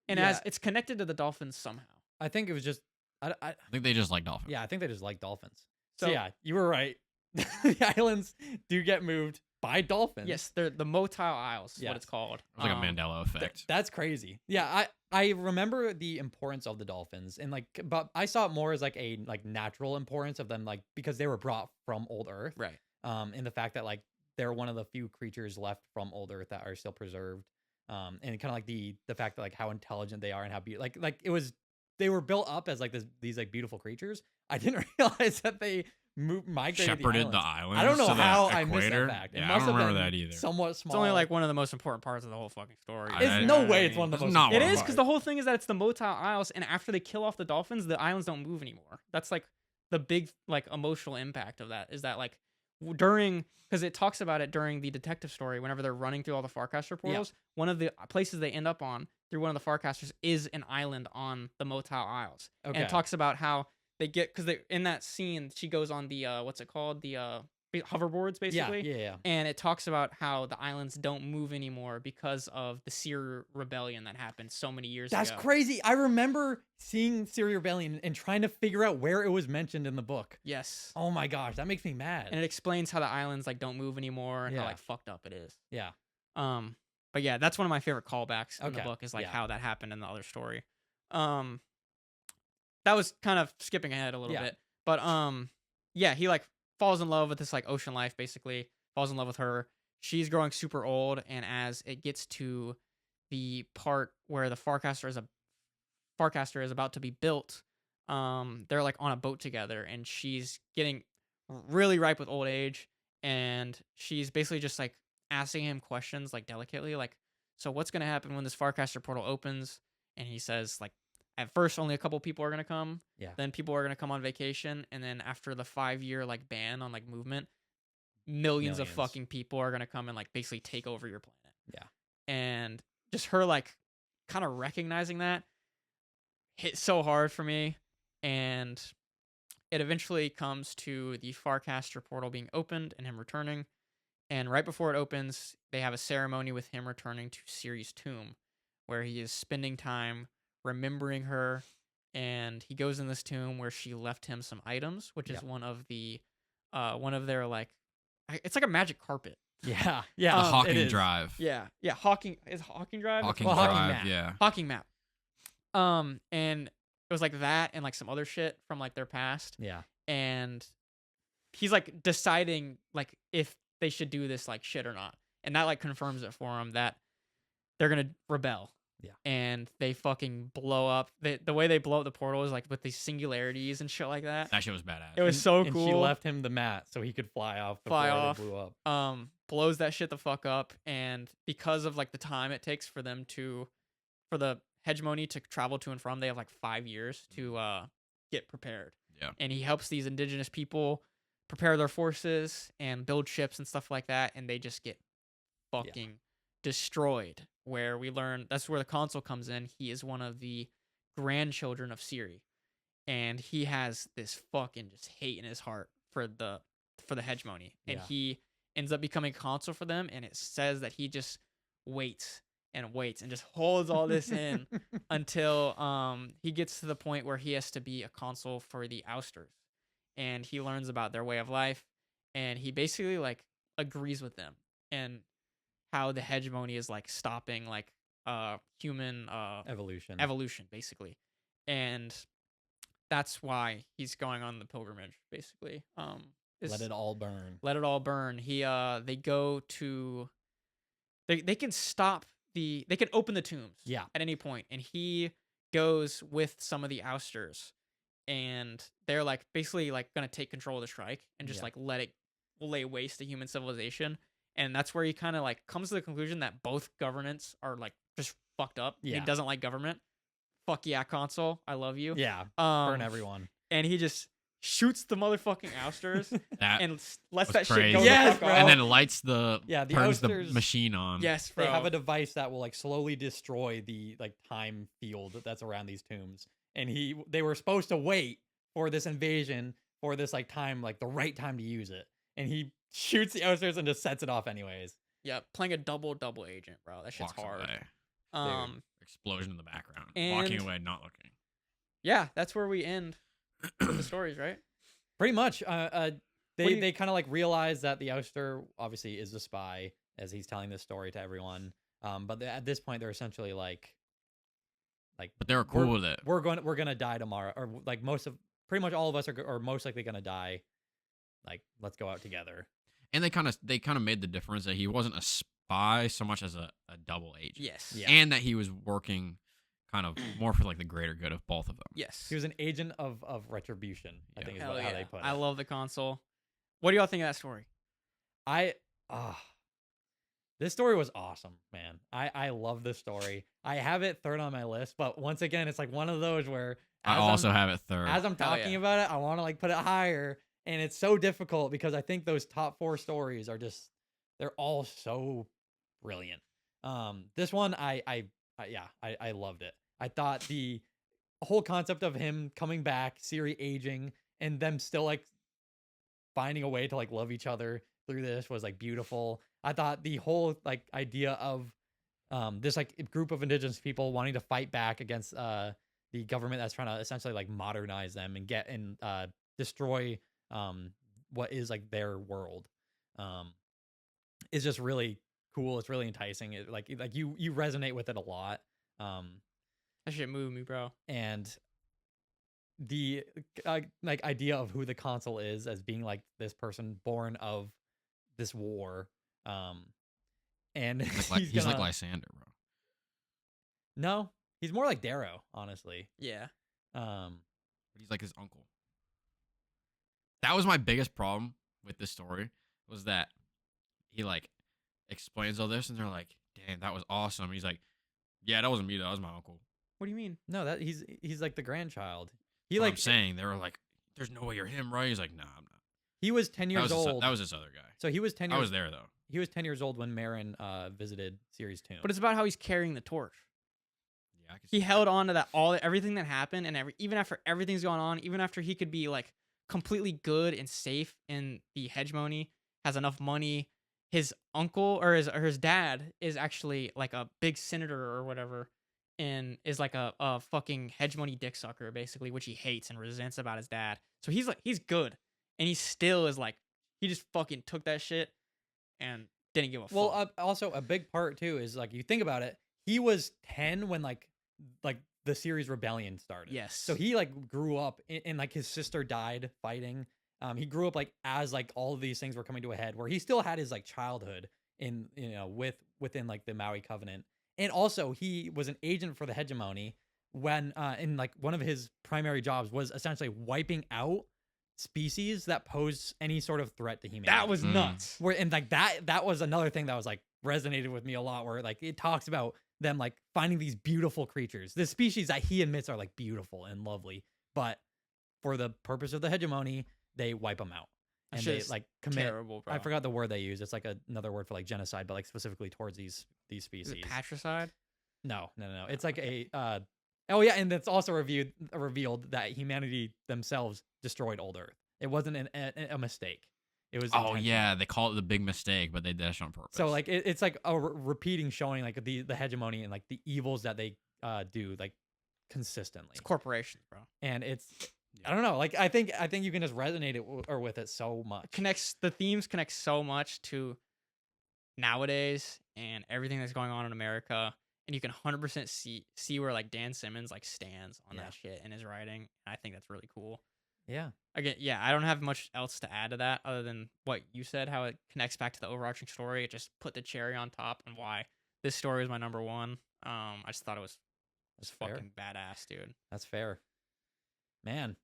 and as Yeah. it's connected to the dolphins somehow. I think it was just I I think they just like dolphins. yeah, I think they just like dolphins. So So yeah, you were right. The islands do get moved by dolphins. yes, they're the Motile Isles is what Yes. it's called. It was like a Um, Mandela effect. That's crazy. Yeah, I remember the importance of the dolphins, and but I saw it more as like a natural importance of them, like because they were brought from old Earth. Right. And the fact that like they're one of the few creatures left from old Earth that are still preserved. And kind of like the fact that like how intelligent they are and how they were built up as like these like beautiful creatures. I didn't realize that they migrated Shepherded the the islands. islands. I don't know to the how I missed equator. that fact. It Yeah, I must don't have remember been that either. somewhat small. It's only like one of the most important parts of the whole fucking story. I- no way I it's one of the That's most. not It one is of because them. the whole thing is that it's the Motile Isles, and after they kill off the dolphins, the islands don't move anymore. That's like the big like emotional impact of that, is that like during, because it talks about it during the detective story, whenever they're running through all the Farcaster portals, one of the places they end up on through one of the Farcasters is an island on the Motal Isles. Okay. And it talks about how they get, because they in that scene, she goes on the, what's it called? The hoverboards, basically. Yeah. And it talks about how the islands don't move anymore because of the Seer Rebellion that happened so many years That's ago. crazy. I remember seeing Syria Rebellion and trying to figure out where it was mentioned in the book. Yes. Oh my gosh, that makes me mad. And it explains how the islands like don't move anymore and how Yeah. like fucked up it is. Yeah. But yeah, that's one of my favorite callbacks in the Okay, book is like yeah. how that happened in the other story. That was kind of skipping ahead a little Yeah. bit. But yeah, he like falls in love with this like ocean life, basically. Falls in love with her. She's growing super old, and as it gets to the part where the Farcaster is about to be built, they're like on a boat together, and she's getting really ripe with old age, and she's basically just like asking him questions like delicately, like, so what's gonna happen when this Farcaster portal opens? And he says like, at first only a couple people are gonna come, Yeah. then people are gonna come on vacation, and then after the 5-year like ban on like movement, millions of Millions. fucking people are gonna come and like basically take over your planet. Yeah. And just her like kind of recognizing that hit so hard for me. And it eventually comes to the Farcaster portal being opened and him returning. And right before it opens, they have a ceremony with him returning to Ciri's tomb, where he is spending time remembering her. And he goes in this tomb where she left him some items, which is Yep. one of their like, it's like a magic carpet. Yeah. The Yeah. Hawking it is. Drive. Yeah. Hawking Drive. Hawking Well, Drive. Hawking map. Yeah. Hawking map. And it was like that and like some other shit from like their past. Yeah. And he's like deciding like if they should do this like shit or not. And that like confirms it for him that they're gonna rebel. Yeah. And they fucking blow up. The way they blow up the portal is like with these singularities and shit like that. That shit was badass. It was so And cool. she left him the mat so he could fly off before they blew up. Blows that shit the fuck up, and because of like the time it takes for the hegemony to travel to and from, they have like 5 years to get prepared. Yeah. And he helps these indigenous people prepare their forces and build ships and stuff like that, and they just get fucking destroyed. Where we learn that's where the consul comes in. He is one of the grandchildren of Ciri, and he has this fucking just hate in his heart for the hegemony, and Yeah. he ends up becoming consul for them. And it says that he just waits and just holds all this in until he gets to the point where he has to be a consul for the ousters, and he learns about their way of life, and he basically like agrees with them and how the hegemony is like stopping like human evolution basically. And that's why he's going on the pilgrimage basically. Let it all burn. Let it all burn. They go to they can stop they can open the tombs Yeah. at any point, and he goes with some of the ousters, and they're like basically like gonna take control of the strike and just Yeah. like let it lay waste to human civilization. And that's where he kind of like comes to the conclusion that both governments are like just fucked up. Yeah. He doesn't like government. Fuck yeah, consul. I love you. Yeah. Um, Burn everyone. And he just shoots the motherfucking ousters That and lets was that shit crazy. go. Yes, the fuck bro. off. and then lights the Yeah, the turns the ousters- machine on. Yes, bro. They have a device that will like slowly destroy the like time field that's around these tombs. And they were supposed to wait for this invasion for this like time, like the right time to use it. And he shoots the ousters and just sets it off anyways. Yeah, playing a double agent, bro. That shit's Walks hard. away. Explosion in the background. and- Walking away, not looking. Yeah, that's where we end with the stories, right? Pretty much. do They you- kind of like realize that the ouster obviously is a spy as he's telling this story to everyone. But at this point, they're essentially like But they were cool with it. we're gonna die tomorrow, or like pretty much all of us are most likely gonna die. Like, let's go out together. And they kind of made the difference that he wasn't a spy so much as a double agent. Yes. Yeah. And that he was working kind of more for like the greater good of both of them. Yes. He was an agent of retribution. I Yeah. think is Hell how yeah. they put it. I love the console. What do y'all think of that story? This story was awesome, man. I love this story. I have it third on my list, but once again, it's like one of those where I also have it third. as I'm Hell talking yeah. about it, I want to like put it higher, And it's so difficult because I think those top 4 stories are just, they're all so brilliant. This one, I loved it. I thought the whole concept of him coming back, Siri aging, and them still like finding a way to like love each other through this was like beautiful. I thought the whole like idea of this like group of indigenous people wanting to fight back against the government that's trying to essentially like modernize them and get and destroy what is like their world is just really cool. It's really enticing. It like you resonate with it a lot. That shit moved me, bro. And the like idea of who the consul is as being like this person born of this war, and He's like Lysander, bro. No, he's more like Darrow, honestly. Yeah. But he's like his uncle. That was my biggest problem with this story, was that he like explains all this and they're like, damn, that was awesome. He's like, yeah, that wasn't me, that was my uncle. What do you mean? No, that he's like the grandchild. He like, I'm saying, they were like, there's no way you're him, right? He's like, nah, I'm not. He was 10 years old. That was this other guy. So he was 10 years. I was there though. He was 10 years old when Marin visited Ciri's tomb. But it's about how he's carrying the torch. Yeah, he held on to that everything that happened, and even after everything's gone on, even after he could be like completely good and safe in the hegemony, has enough money. His uncle or his dad is actually like a big senator or whatever, and is like a fucking hegemony dick sucker basically, which he hates and resents about his dad. So he's good, and he still is like, he just fucking took that shit and didn't give a fuck. Well, also a big part too is like, you think about it, he was 10 when like the series Rebellion started. Yes. So he like grew up and like his sister died fighting. He grew up like as like all of these things were coming to a head, where he still had his like childhood in, you know, within like the Maui Covenant. And also he was an agent for the hegemony when in like one of his primary jobs was essentially wiping out species that pose any sort of threat to humanity. That was nuts. Where and like that was another thing that was like resonated with me a lot, where like it talks about them like finding these beautiful creatures, the species that he admits are like beautiful and lovely, but for the purpose of the hegemony, they wipe them out. And they like commit. Terrible, bro. I forgot the word they use. It's like another word for like genocide, but like specifically towards these species. Is it patricide? No. It's like a oh yeah, and it's also revealed that humanity themselves destroyed old Earth. It wasn't a mistake. It was intentional. Yeah, they call it the big mistake, but they did it on purpose. So like it's like a repeating showing like the hegemony and like the evils that they do like consistently. It's corporations, bro. And it's I don't know. Like I think you can just resonate it with it so much. The themes connect so much to nowadays and everything that's going on in America, and you can 100% see where like Dan Simmons like stands on that shit in his writing. And I think that's really cool. Yeah. Again, yeah, I don't have much else to add to that other than what you said, how it connects back to the overarching story. It just put the cherry on top, and why this story is my number one. I just thought it was fucking badass, dude. That's fair. Man.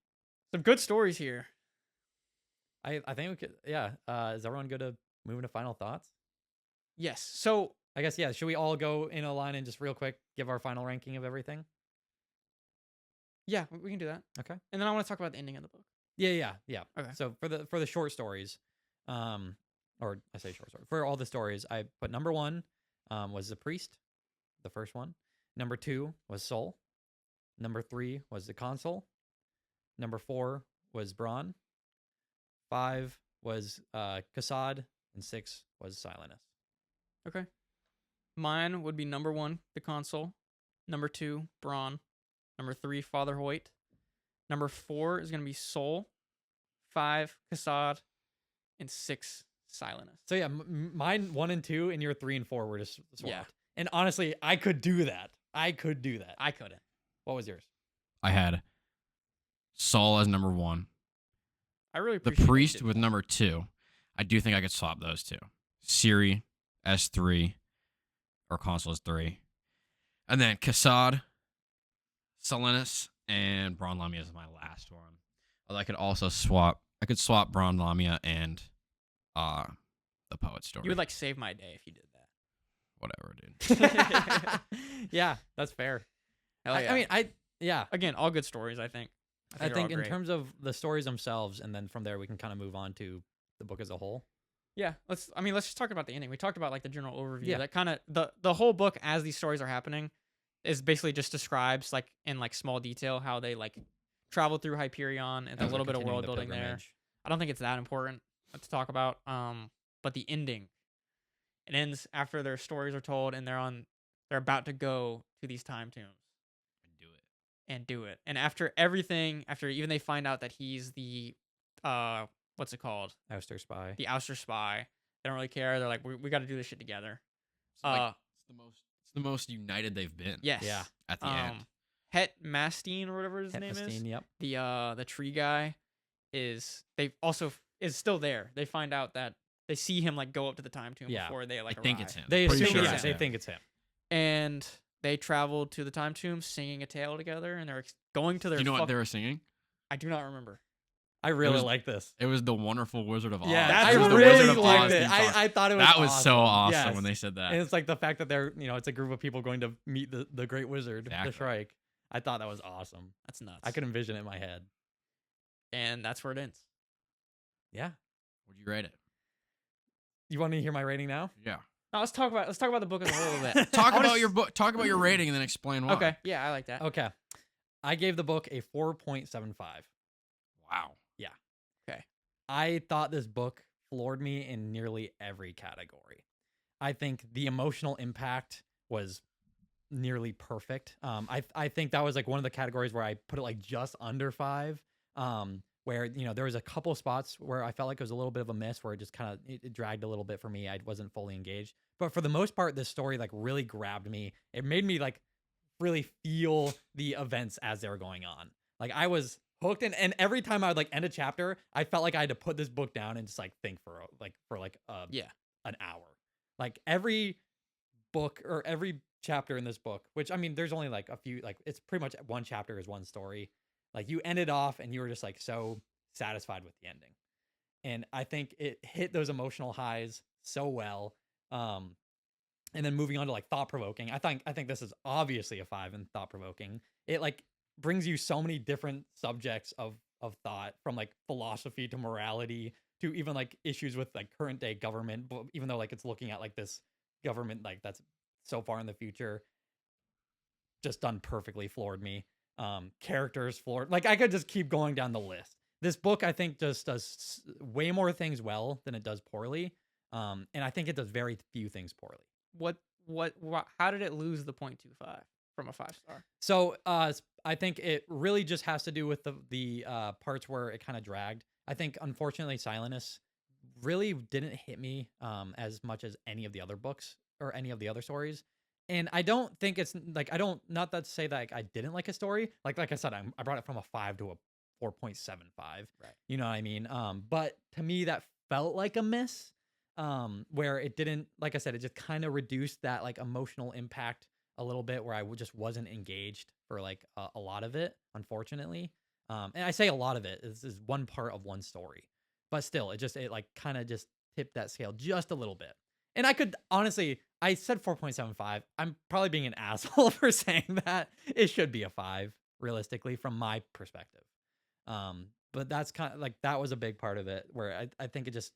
Some good stories here. I think we could, is everyone good to move into final thoughts? Yes. So I guess, should we all go in a line and just real quick give our final ranking of everything? Yeah, we can do that. Okay. And then I want to talk about the ending of the book. Yeah. Okay. So for the short stories, or I say short story, for all the stories, I put number 1 was the priest, the first one. Number 2 was Soul. Number 3 was the consul. Number 4 was Braun. 5 was Kassad, and 6 was Silenus. Okay. Mine would be number 1, the consul. Number 2, Braun. Number 3, Father Hoyt. Number 4 is going to be Soul. 5, Kassad. And 6, Silenus. So yeah, mine 1 and 2 and your 3 and 4 were just swapped. Yeah. And honestly, I could do that. I couldn't. What was yours? I had Saul as number 1. I really appreciate the priest with number 2. I do think I could swap those two. Siri as 3, or consul as 3. And then Kassad, Silenus, and Braun Lamia is my last one. Although I could also swap Braun Lamia and the poet story. You would like save my day if you did that. Whatever, dude. Yeah, that's fair. Hell yeah. I mean, again, all good stories, I think. I they're think all in great. terms of the stories themselves, and then from there we can kind of move on to the book as a whole. Yeah, let's just talk about the ending. We talked about like the general overview. Yeah. That kind of the whole book as these stories are happening is basically just describes like in like small detail how they like travel through Hyperion and a As little bit of continuing world the building there. pilgrimage. I don't think it's that important to talk about. But the ending, it ends after their stories are told and they're about to go to these time tombs Do it. and do it. And after everything, after even they find out that he's the what's it called? Ouster spy. The ouster spy. They don't really care. They're like, we got to do this shit together. So, like, it's the most united they've been. Yes. Yeah. At the end. Het Mastine or whatever his name is. Hetmastine, yep. The tree guy is still there. They find out that they see him like go up to the time tomb Yeah. before they like I think arrive. it's him. They Pretty assume sure yeah, it's they him. think it's him. And they travel to the time tomb singing a tale together, and they're going to their. Do you know what they were singing? I do not remember. I really was- like this. It was the Wonderful Wizard of Oz. Yeah, That's I what the it really Wizard of liked Oz it. theme song. I thought it was That was so awesome Yes. when they said that. And it's like the fact that they're, it's a group of people going to meet the great wizard, Exactly. the Shrike. I thought that was awesome. That's nuts. I could envision it in my head. and that's where it ends. Yeah. Would you rate it? You want me to hear my rating now? Yeah. Now let's talk about the book as a whole a little bit. Talk I wanna about your s- book. Talk about your rating and then explain why. Okay, yeah, I like that. Okay. I gave the book a 4.75. Wow. I thought this book floored me in nearly every category. I think the emotional impact was nearly perfect. I think that was like one of the categories where I put it like just under 5. Where there was a couple spots where I felt like it was a little bit of a miss, where it just kind of it dragged a little bit for me. I wasn't fully engaged, but for the most part, this story like really grabbed me. It made me like really feel the events as they were going on. Like I was hooked, and every time I would like end a chapter, I felt like I had to put this book down and just like think for Yeah. an hour. Like every book or every chapter in this book, which I mean, there's only like a few, like it's pretty much one chapter is one story. Like you ended off and you were just like so satisfied with the ending. And I think it hit those emotional highs so well. And then moving on to like thought provoking, I think this is obviously a 5 in thought provoking. It like brings you so many different subjects of thought, from like philosophy to morality to even like issues with like current day government, but even though like it's looking at like this government like that's so far in the future. Just done perfectly, floored me. Characters floored. Like I could just keep going down the list. This book I think just does way more things well than it does poorly. And I think it does very few things poorly. How did it lose the 0.25 from a 5-star? So I think it really just has to do with the parts where it kind of dragged. I think unfortunately Silenus really didn't hit me as much as any of the other books or any of the other stories. And I don't think it's like not that to say that I didn't like a story. Like I said, I brought it from a 5 to a 4.75. Right. You know what I mean? But to me that felt like a miss. Where it didn't, like I said, it just kind of reduced that like emotional impact a little bit, where I just wasn't engaged for like a lot of it, unfortunately. And I say a lot of it is one part of one story, but still, it like kind of just tipped that scale just a little bit. And I could honestly, I said 4.75. I'm probably being an asshole for saying that. It should be a 5, realistically, from my perspective. But that's kind of like, that was a big part of it, where I think it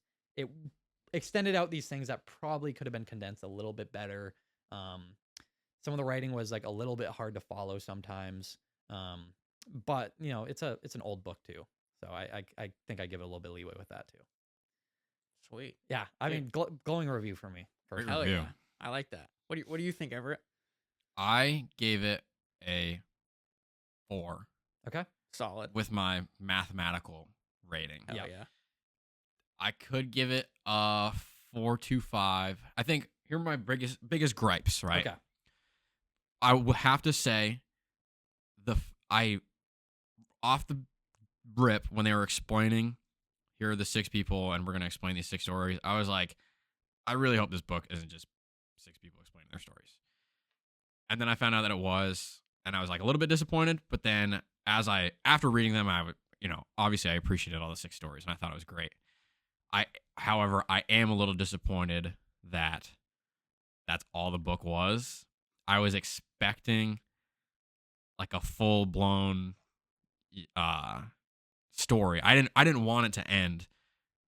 extended out these things that probably could have been condensed a little bit better. Some of the writing was like a little bit hard to follow sometimes. But it's an old book too. So I think I give it a little bit of leeway with that too. Sweet. Yeah. I mean, glowing review for me. Great Hell review. yeah. I like that. What do you think, Everett? I gave it a 4 Okay. Solid. with my mathematical rating. Hell Yeah. yeah. I could give it a 4.25. I think here are my biggest gripes, right? Okay. I will have to say off the rip, when they were explaining, here are the 6 people and we're going to explain these 6 stories, I was like, I really hope this book isn't just 6 people explaining their stories. And then I found out that it was, and I was like a little bit disappointed, but then after reading them, obviously I appreciated all the 6 stories and I thought it was great. However, I am a little disappointed that that's all the book was. I was expecting like a full-blown story. I didn't want it to end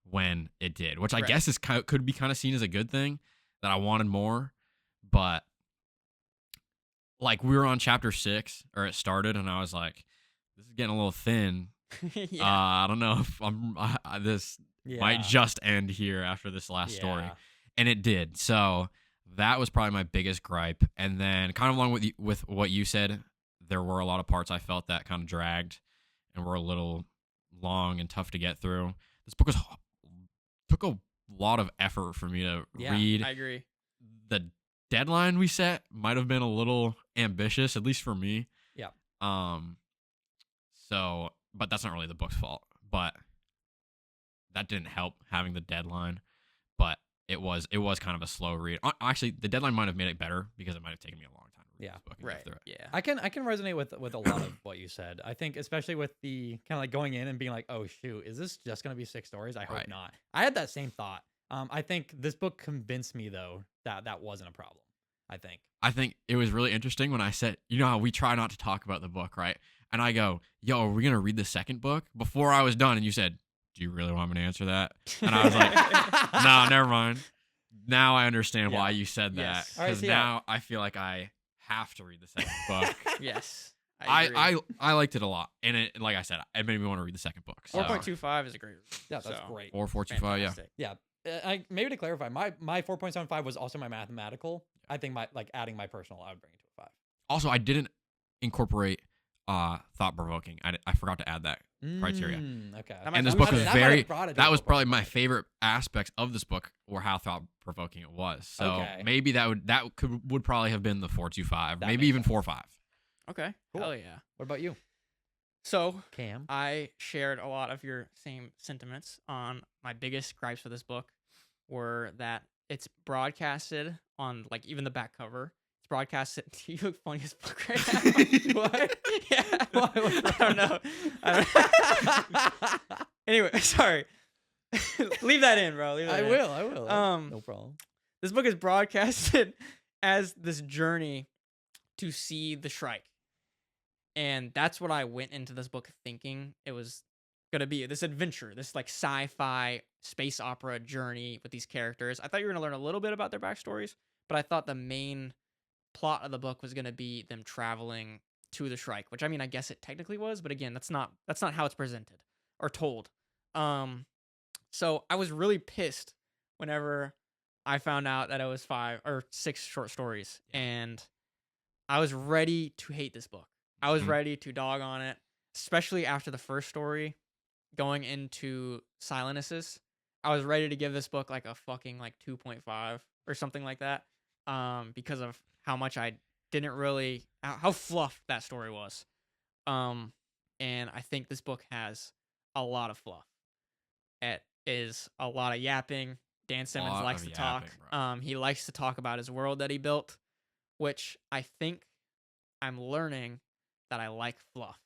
when it did, which I Right. guess could be kind of seen as a good thing, that I wanted more. But like, we were on chapter 6, or it started, and I was like, this is getting a little thin. Yeah. I don't know if this might Yeah. just end here after this last story. Yeah. And it did. So that was probably my biggest gripe. And then, kind of along with what you said, there were a lot of parts I felt that kind of dragged and were a little long and tough to get through. This book took a lot of effort for me to Yeah, read. I agree. The deadline we set might have been a little ambitious, at least for me. Yeah. So, but that's not really the book's fault. But that didn't help, having the deadline. But it was kind of a slow read. Actually, the deadline might have made it better, because it might have taken me a long time to read Yeah. this book and Right. get through it. Yeah. I can resonate with a lot of what you said. I think especially with the kind of like going in and being like, oh shoot, is this just gonna be 6 stories? I hope Right. not. I had that same thought. I think this book convinced me though that wasn't a problem. I think it was really interesting when I said, you know how we try not to talk about the book, right? And I go, yo, are we going to read the second book? Before I was done, and you said, do you really want me to answer that? And I was like, no, never mind. Now I understand why you said that. Yes. All right, Because so now I feel like I have to read the second book. Yes. I agree. I liked it a lot. And it, like I said, it made me want to read the second book. So 4.25 is a great read. yeah, that's So, great. 4.425, yeah. fantastic. Yeah. Maybe to clarify, my 4.75 was also my mathematical. I think my adding my personal, I would bring it to a 5. Also, I didn't incorporate thought provoking. I forgot to add that criteria. Okay. That might- And this that book might- was that very. brought it to That a was probably my 4.5. favorite aspects of this book, were how thought provoking it was. So Okay. maybe that would probably have been the 4.25, That maybe makes even sense. 4.5. Okay. Cool. Hell yeah. What about you, So Cam? I shared a lot of your same sentiments on my biggest gripes for this book were that it's broadcasted on, like, even the back cover. It's broadcasted. You look funny as fuck right now. What? Yeah. Why? What's I don't know. Anyway, sorry. Leave that in, bro. Leave that I in. will. Um, No problem. This book is broadcasted as this journey to see the Shrike. And that's what I went into this book thinking it was going to be, this adventure, this like sci-fi space opera journey with these characters. I thought you were going to learn a little bit about their backstories, but I thought the main plot of the book was going to be them traveling to the Shrike, which, I mean, I guess it technically was, but again, that's not how it's presented or told. So I was really pissed whenever I found out that it was 5 or 6 short stories, and I was ready to hate this book. I was Mhm. ready to dog on it, especially after the first story going into Silenuses. I was ready to give this book like a fucking like 2.5 or something like that, because of how much I didn't really, how fluff that story was. And I think this book has a lot of fluff. It is a lot of yapping. Dan Simmons Lot likes of to talk. yapping, bro. He likes to talk about his world that he built, which I think I'm learning that I like fluff.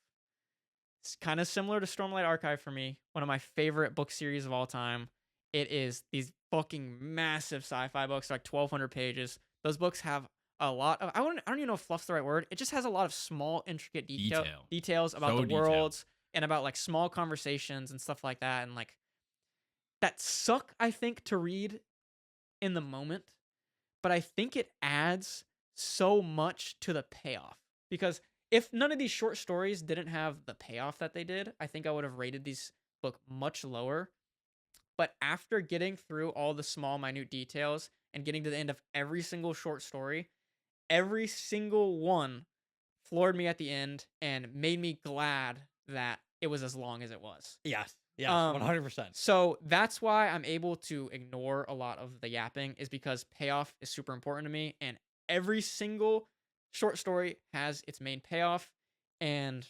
It's kind of similar to Stormlight Archive for me, one of my favorite book series of all time. It is these fucking massive sci-fi books, like 1,200 pages. Those books have a lot of, I don't even know if fluff's the right word. It just has a lot of small, intricate details about So the detailed. worlds and about like small conversations and stuff like that. And like, that suck, I think, to read in the moment, but I think it adds so much to the payoff. Because if none of these short stories didn't have the payoff that they did, I think I would have rated this book much lower. But after getting through all the small, minute details and getting to the end of every single short story, every single one floored me at the end and made me glad that it was as long as it was. Yes. 100%. So that's why I'm able to ignore a lot of the yapping, is because payoff is super important to me, and every single short story has its main payoff. And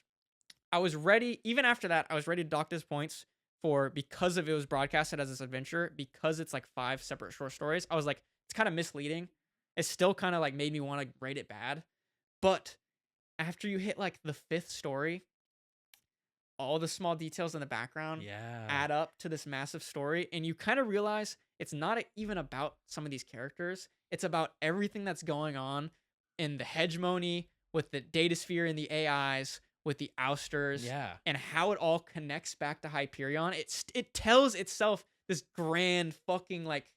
I was ready, even after that, I was ready to dock those points for, because of it was broadcasted as this adventure, because it's like 5 separate short stories. I was like, it's kind of misleading. It still kind of like made me want to rate it bad. But after you hit like the 5th story, all the small details in the background add up to this massive story, and you kind of realize it's not even about some of these characters. It's about everything that's going on in the hegemony with the data sphere and the AIs, with the ousters Yeah. and how it all connects back to Hyperion. It tells itself this grand fucking like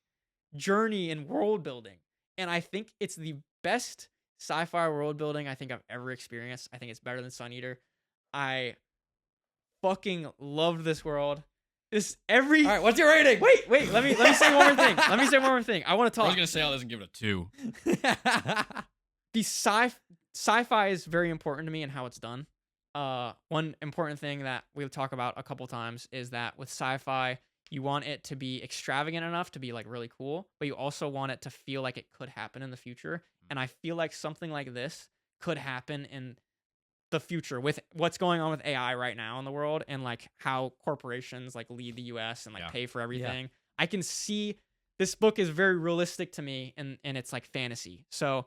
journey in world building. And I think it's the best sci-fi world building I think I've ever experienced. I think it's better than Sun Eater. I fucking loved this world. All right, what's your rating? Wait, let me say one more thing. I want to I talk. was gonna say all this and give it a 2. The sci-fi is very important to me and how it's done. One important thing that we'll talk about a couple times is that with sci-fi, you want it to be extravagant enough to be like really cool, but you also want it to feel like it could happen in the future. And I feel like something like this could happen in the future with what's going on with AI right now in the world and like how corporations like lead the US and like pay for everything. I can see this book is very realistic to me and it's like fantasy. So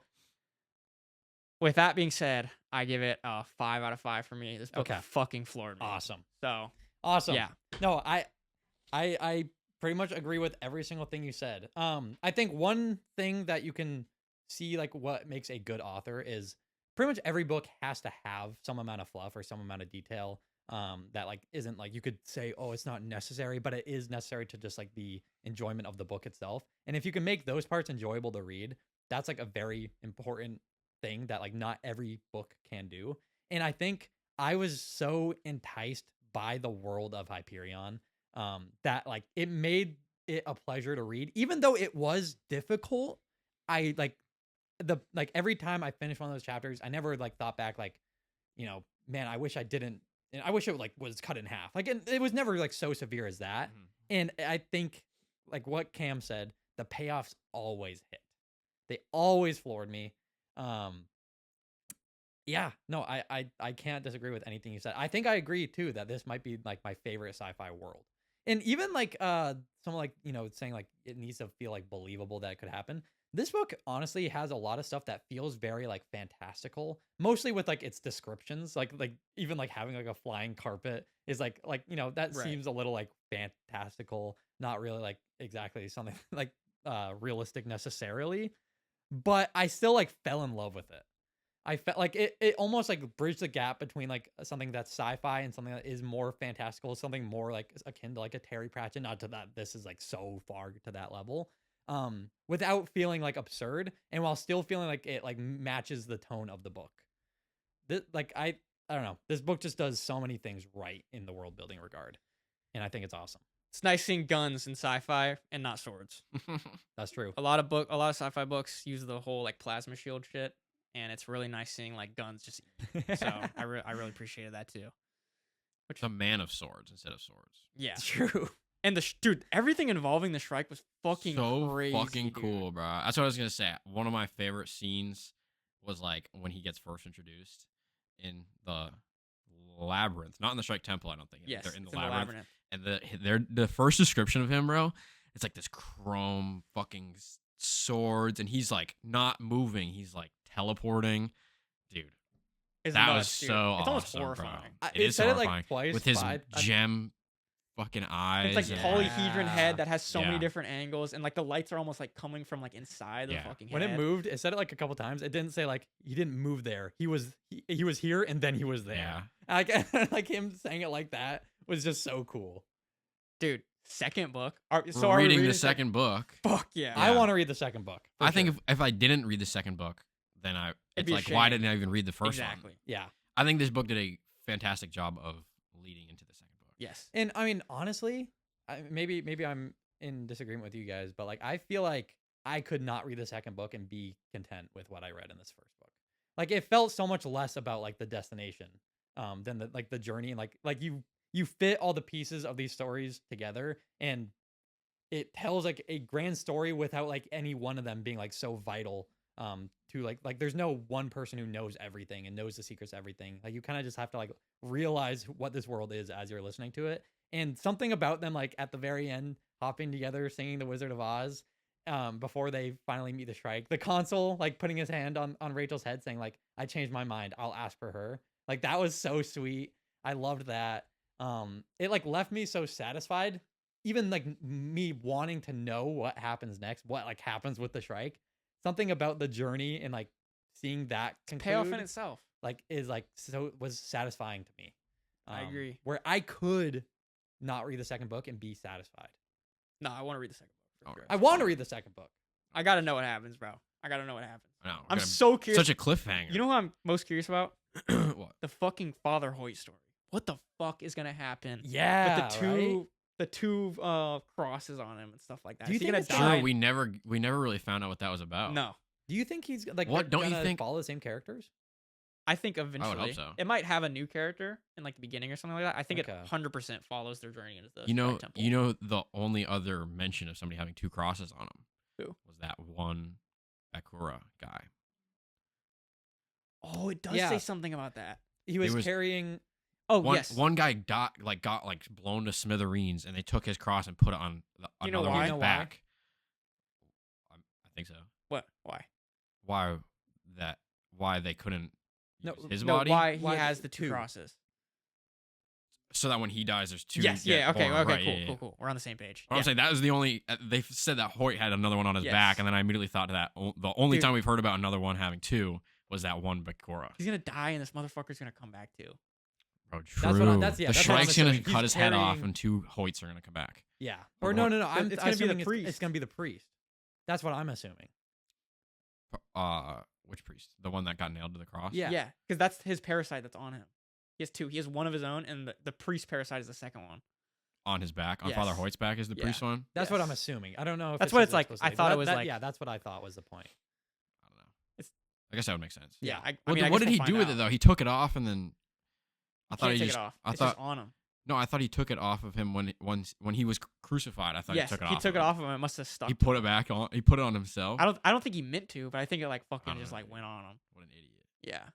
with that being said, I give it a 5 out of 5 for me. This book fucking floored me. Awesome. So Awesome. yeah. No, I pretty much agree with every single thing you said. I think one thing that you can see like what makes a good author is pretty much every book has to have some amount of fluff or some amount of detail that like isn't like you could say, oh, it's not necessary, but it is necessary to just like the enjoyment of the book itself. And if you can make those parts enjoyable to read, that's like a very important thing that like not every book can do. And I think I was so enticed by the world of Hyperion that like it made it a pleasure to read, even though it was difficult. I like every time I finished one of those chapters, I never like thought back like, you know, man, I wish I didn't, and I wish it like was cut in half. Like it was never like so severe as that. Mhm. And I think like what Cam said, the payoffs always hit. They always floored me. Yeah, no, I can't disagree with anything you said. I think I agree too that this might be like my favorite sci-fi world. And even like someone like, you know, saying like it needs to feel like believable that it could happen. This book honestly has a lot of stuff that feels very like fantastical, mostly with like its descriptions, like even like having like a flying carpet is like you know, that Right. seems a little like fantastical, not really like exactly something like realistic necessarily, but I still like fell in love with it. I felt like it almost like bridged the gap between like something that's sci-fi and something that is more fantastical, something more like akin to like a Terry Pratchett. Not to that this is like so far to that level, without feeling like absurd and while still feeling like it like matches the tone of the book. This like I don't know. This book just does so many things right in the world building regard, and I think it's awesome. It's nice seeing guns in sci-fi and not swords. That's true. A lot of sci-fi books use the whole like plasma shield shit, and it's really nice seeing like guns just. So I really appreciated that too. It's a man of swords instead of swords. Yeah, It's true. and dude, everything involving the Shrike was fucking So crazy, fucking dude. cool, bro. That's what I was gonna say. One of my favorite scenes was like when he gets first introduced in the labyrinth, not in the Shrike Temple. I don't think. Yes, They're in it's the labyrinth. And the first description of him, bro, it's like this chrome fucking swords, and he's like not moving. He's like teleporting, dude. It's That was nuts, dude. so It's almost awesome, bro. horrifying. It It is said it horrifying. like twice With his but I- gem fucking eyes. It's like and- polyhedron head that has so many Yeah. different angles, and like the lights are almost like coming from like inside the Yeah. fucking head. When it moved, it said it like a couple times. It didn't say like he didn't move there. He was here and then he was there. Yeah. Like him saying it like that was just so cool. Dude, second book. We're Are we reading the second book. Fuck yeah. I Yeah. want to read the second book. for I think sure. if I didn't read the second book, then it's be a like why shame. didn't I even read the first exactly. one? Yeah. I think this book did a fantastic job of leading into the second book. Yes. And I mean, honestly, maybe I'm in disagreement with you guys, but like I feel like I could not read the second book and be content with what I read in this first book. Like it felt so much less about like the destination than the journey, and like you fit all the pieces of these stories together and it tells like a grand story without like any one of them being like so vital to like there's no one person who knows everything and knows the secrets of everything. Like you kind of just have to like realize what this world is as you're listening to it. And something about them like at the very end hopping together singing the Wizard of Oz before they finally meet the Shrike, the consul like putting his hand on Rachel's head saying like, I changed my mind, I'll ask for her. Like that was so sweet. I loved that. It like left me so satisfied, even like me wanting to know what happens next, what like happens with the Shrike. Something about the journey and like seeing that Payoff in conclude, itself. like is like so was satisfying to me. I agree. Where I could not read the second book and be satisfied. No, I want to read the second book. For Okay. sure. I want to read the second book. I gotta know what happens, bro. I gotta know what happens. I know. I'm Gotta- so curious. such a cliffhanger. You know who I'm most curious about? What? The fucking Father Hoyt story. What the fuck is gonna happen Yeah, with the two crosses on him and stuff like that? Do you Is he think gonna it's die? Sure, we never really found out what that was about. No, Do you think he's like What, they're don't you gonna think- follow the same characters? I think eventually so. it might have a new character in like the beginning or something like that. I think Okay. it 100% follows their journey into the You know, Strike Temple. you know, the only other mention of somebody having two crosses on him Who? was that one Bakura guy. Oh, it does Yeah. say something about that. He was, was- carrying. Oh One yes. one guy got blown to smithereens, and they took his cross and put it on You know another why? one's You know why? back. I think so. What? Why? Why they couldn't No, use his No, body? why he Why has the the two two? crosses? So that when he dies, there's two. Yes. get Yeah. Okay. born. Okay. Right, Cool. yeah, yeah. Cool. Cool. We're on the same page. But I'm saying that was the only. They said that Hoyt had another one on his Yes. back, and then I immediately thought that the only Dude. time we've heard about another one having two was that one Bakura. He's gonna die, and this motherfucker's gonna come back too. Bro, That's what I- true. that's- yeah, the that's what I'm Shrike's gonna assuming. cut He's his head off, carrying- and two Hoyts are gonna come back. Yeah. Or Or no, what? no, no. I'm It's gonna be the assuming priest. It's gonna be the priest. That's what I'm assuming. Which priest? The one that got nailed to the cross? Yeah. Yeah, because that's his parasite that's on him. He has two. He has one of his own, and the priest parasite is the second one. On his back, on Yes. Father Hoyt's back is the Yeah. priest one. That's what I'm Yes. assuming. I don't know if That's it what says it's like. explicitly, I but thought it that- was that- like- Yeah, that's what I thought was the point. I don't know. It's- I guess that would make sense. Yeah. I Well, mean, I what guess did he we'll do find with it out. though? He took it off, and then I thought Can't he take just. it off. I It's thought just on him. no, I thought he took it off of him when he was crucified. I thought Yes, he took it he off. took of it him. off of him. It must have stuck. He to put him. it back on. He put it on himself. I don't think he meant to, but I think it like fucking don't just know, like dude. went on him. What an idiot. Yeah.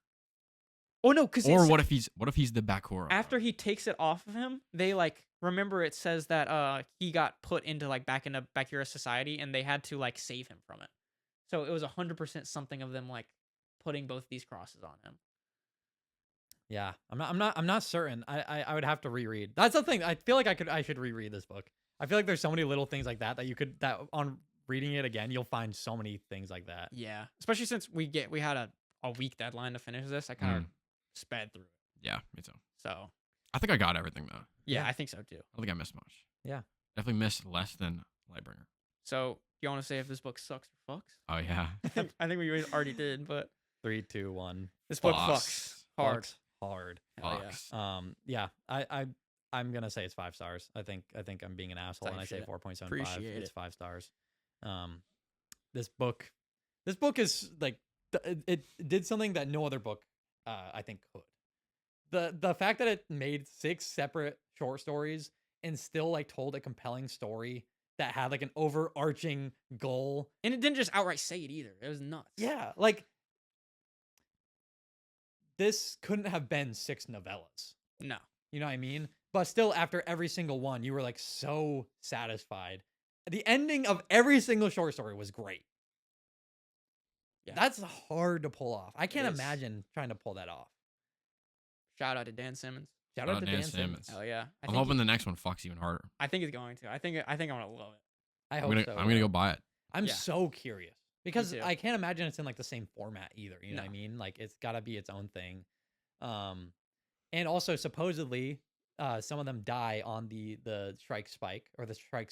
Oh no, because Or what if he's the Bakura? after he takes it off of him, they like remember it says that he got put into like back into Bakura society, and they had to like save him from it. So it was 100% something of them like putting both these crosses on him. Yeah, I'm not certain. I would have to reread. That's the thing. I feel like I should reread this book. I feel like there's so many little things like that that on reading it again you'll find so many things like that. Yeah, especially since we had a week deadline to finish this. I kind of sped through it. Yeah, me too. So I think I got everything though. yeah, Yeah. I think so too. I don't think I missed much. Yeah. Definitely missed less than Lightbringer. So you want to say if this book sucks or fucks? Oh yeah. I think we already did, but 3, 2, 1. this book Fucks. fucks hard. Fucks hard. Hell yeah. Fucks. Yeah. I'm gonna say it's 5 stars. I think I'm being an asshole how and you I say should 4.75. appreciate It's it. 5 stars. This book is like it did something that no other book I think could. The fact that it made 6 separate short stories and still like told a compelling story that had like an overarching goal. And it didn't just outright say it either. It was nuts. Yeah, like this couldn't have been 6 novellas. No. You know what I mean? But still, after every single one, you were like so satisfied. The ending of every single short story was great. Yeah. That's hard to pull off. I can't is. imagine trying to pull that off. Shout out to Dan Simmons. Shout out to Dan Simmons. Hell yeah. I'm hoping the next one fucks even harder. I think it's going to. I think I'm gonna love it. I I'm hope gonna so. I'm gonna go buy it. I'm Yeah. so curious because too. I can't imagine it's in like the same format either. You know what I No. mean? Like it's got to be its own thing. And also supposedly, some of them die on the Shrike spike or the Shrike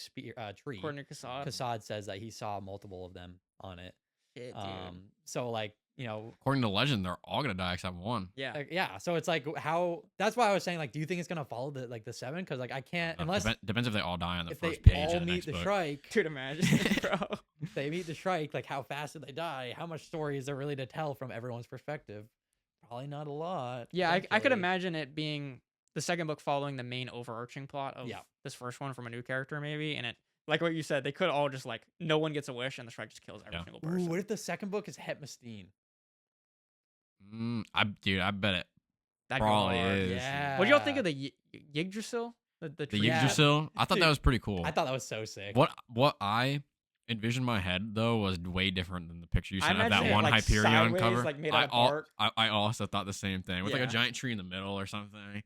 tree. According to Kassad. Kassad says that he saw multiple of them on it. Shit, dude. So like, you know, According to legend, they're all gonna die except one. Yeah. yeah. So it's like how. That's why I was saying like, do you think it's gonna follow the 7? Because like I can't unless Depends if they all die on the if they first page all of the meet next the book. Shrike. Dude, imagine, bro. If they meet the Shrike, like how fast did they die? How much story is there really to tell from everyone's perspective? Probably not a lot. Yeah, I could potentially. imagine it being the second book following the main overarching plot of Yeah. this first one from a new character, maybe. And it, like what you said, they could all just like, no one gets a wish and the Shrike just kills every Yeah. single Ooh, person. what if the second book is Hetmastine? I bet it That'd go probably hard. is. Yeah. What do y'all think of the Yggdrasil? The The tree? Yeah. Yggdrasil. I thought Dude, that was pretty cool. I thought that was so sick. What I envisioned in my head though was way different than the picture you I sent of that imagined it, one like, Hyperion sideways, cover. like, made I, out of bark. I also thought the same thing with like Yeah. a giant tree in the middle or something.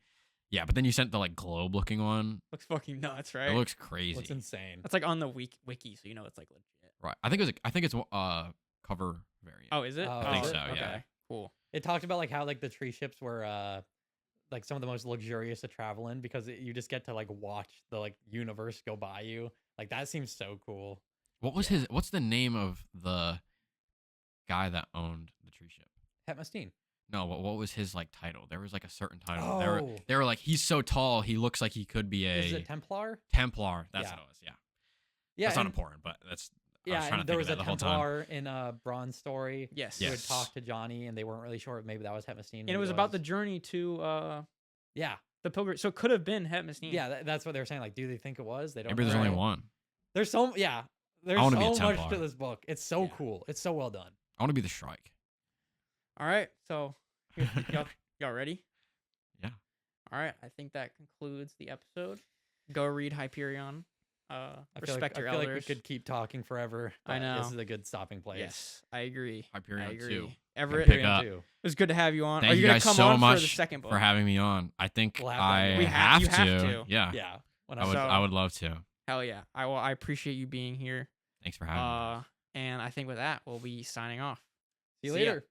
Yeah, but then you sent the like globe looking one. Looks fucking nuts, right? It looks crazy. What's insane? That's like on the wiki, so you know it's like legit. Right. I think it's cover variant. Oh, is it? Oh, I think is it? so. Yeah. Okay, cool. It talked about like how like the tree ships were like some of the most luxurious to travel in because you just get to like watch the like universe go by you. Like that seems so cool. What was his? What's the name of the guy that owned the tree ship? Hetmastine. No, what was his like title? There was like a certain title. Oh. They were like, he's so tall, he looks like he could be Is a it Templar? Templar. That's Yeah. what it was. Yeah, Yeah, that's not and- important, but that's. I Yeah, was trying and to there think was of a that the whole time. Templar in Bronze story. Yes. Who would Yes. talk to Johnny, and they weren't really sure if maybe that was Hetmastine. And it was about the journey to yeah, the pilgrim. So it could have been Hetmastine. yeah. That's what they were saying. Like, do they think it was? They don't. Maybe know. there's only Right. one. There's so yeah. There's wanna be a so much Templar. to this book. It's so Yeah. cool. It's so well done. I want to be the Shrike. All right. So y'all ready? Yeah. All right. I think that concludes the episode. Go read Hyperion. Respect your I feel elders. like we could keep talking forever. I but know. This is a good stopping place. Yes, I agree. Hyperion I agree. 2. Everett, Pick it up. Too. was good to have you on. Thank Are you you gonna guys come so on much for the second book? for having me on. I think We'll have to I have We have, you to. have to. Yeah. Yeah. When I would. So- I would love to. Hell yeah. I appreciate you being here. Thanks for having me. And I think with that, we'll be signing off. See you See ya. later.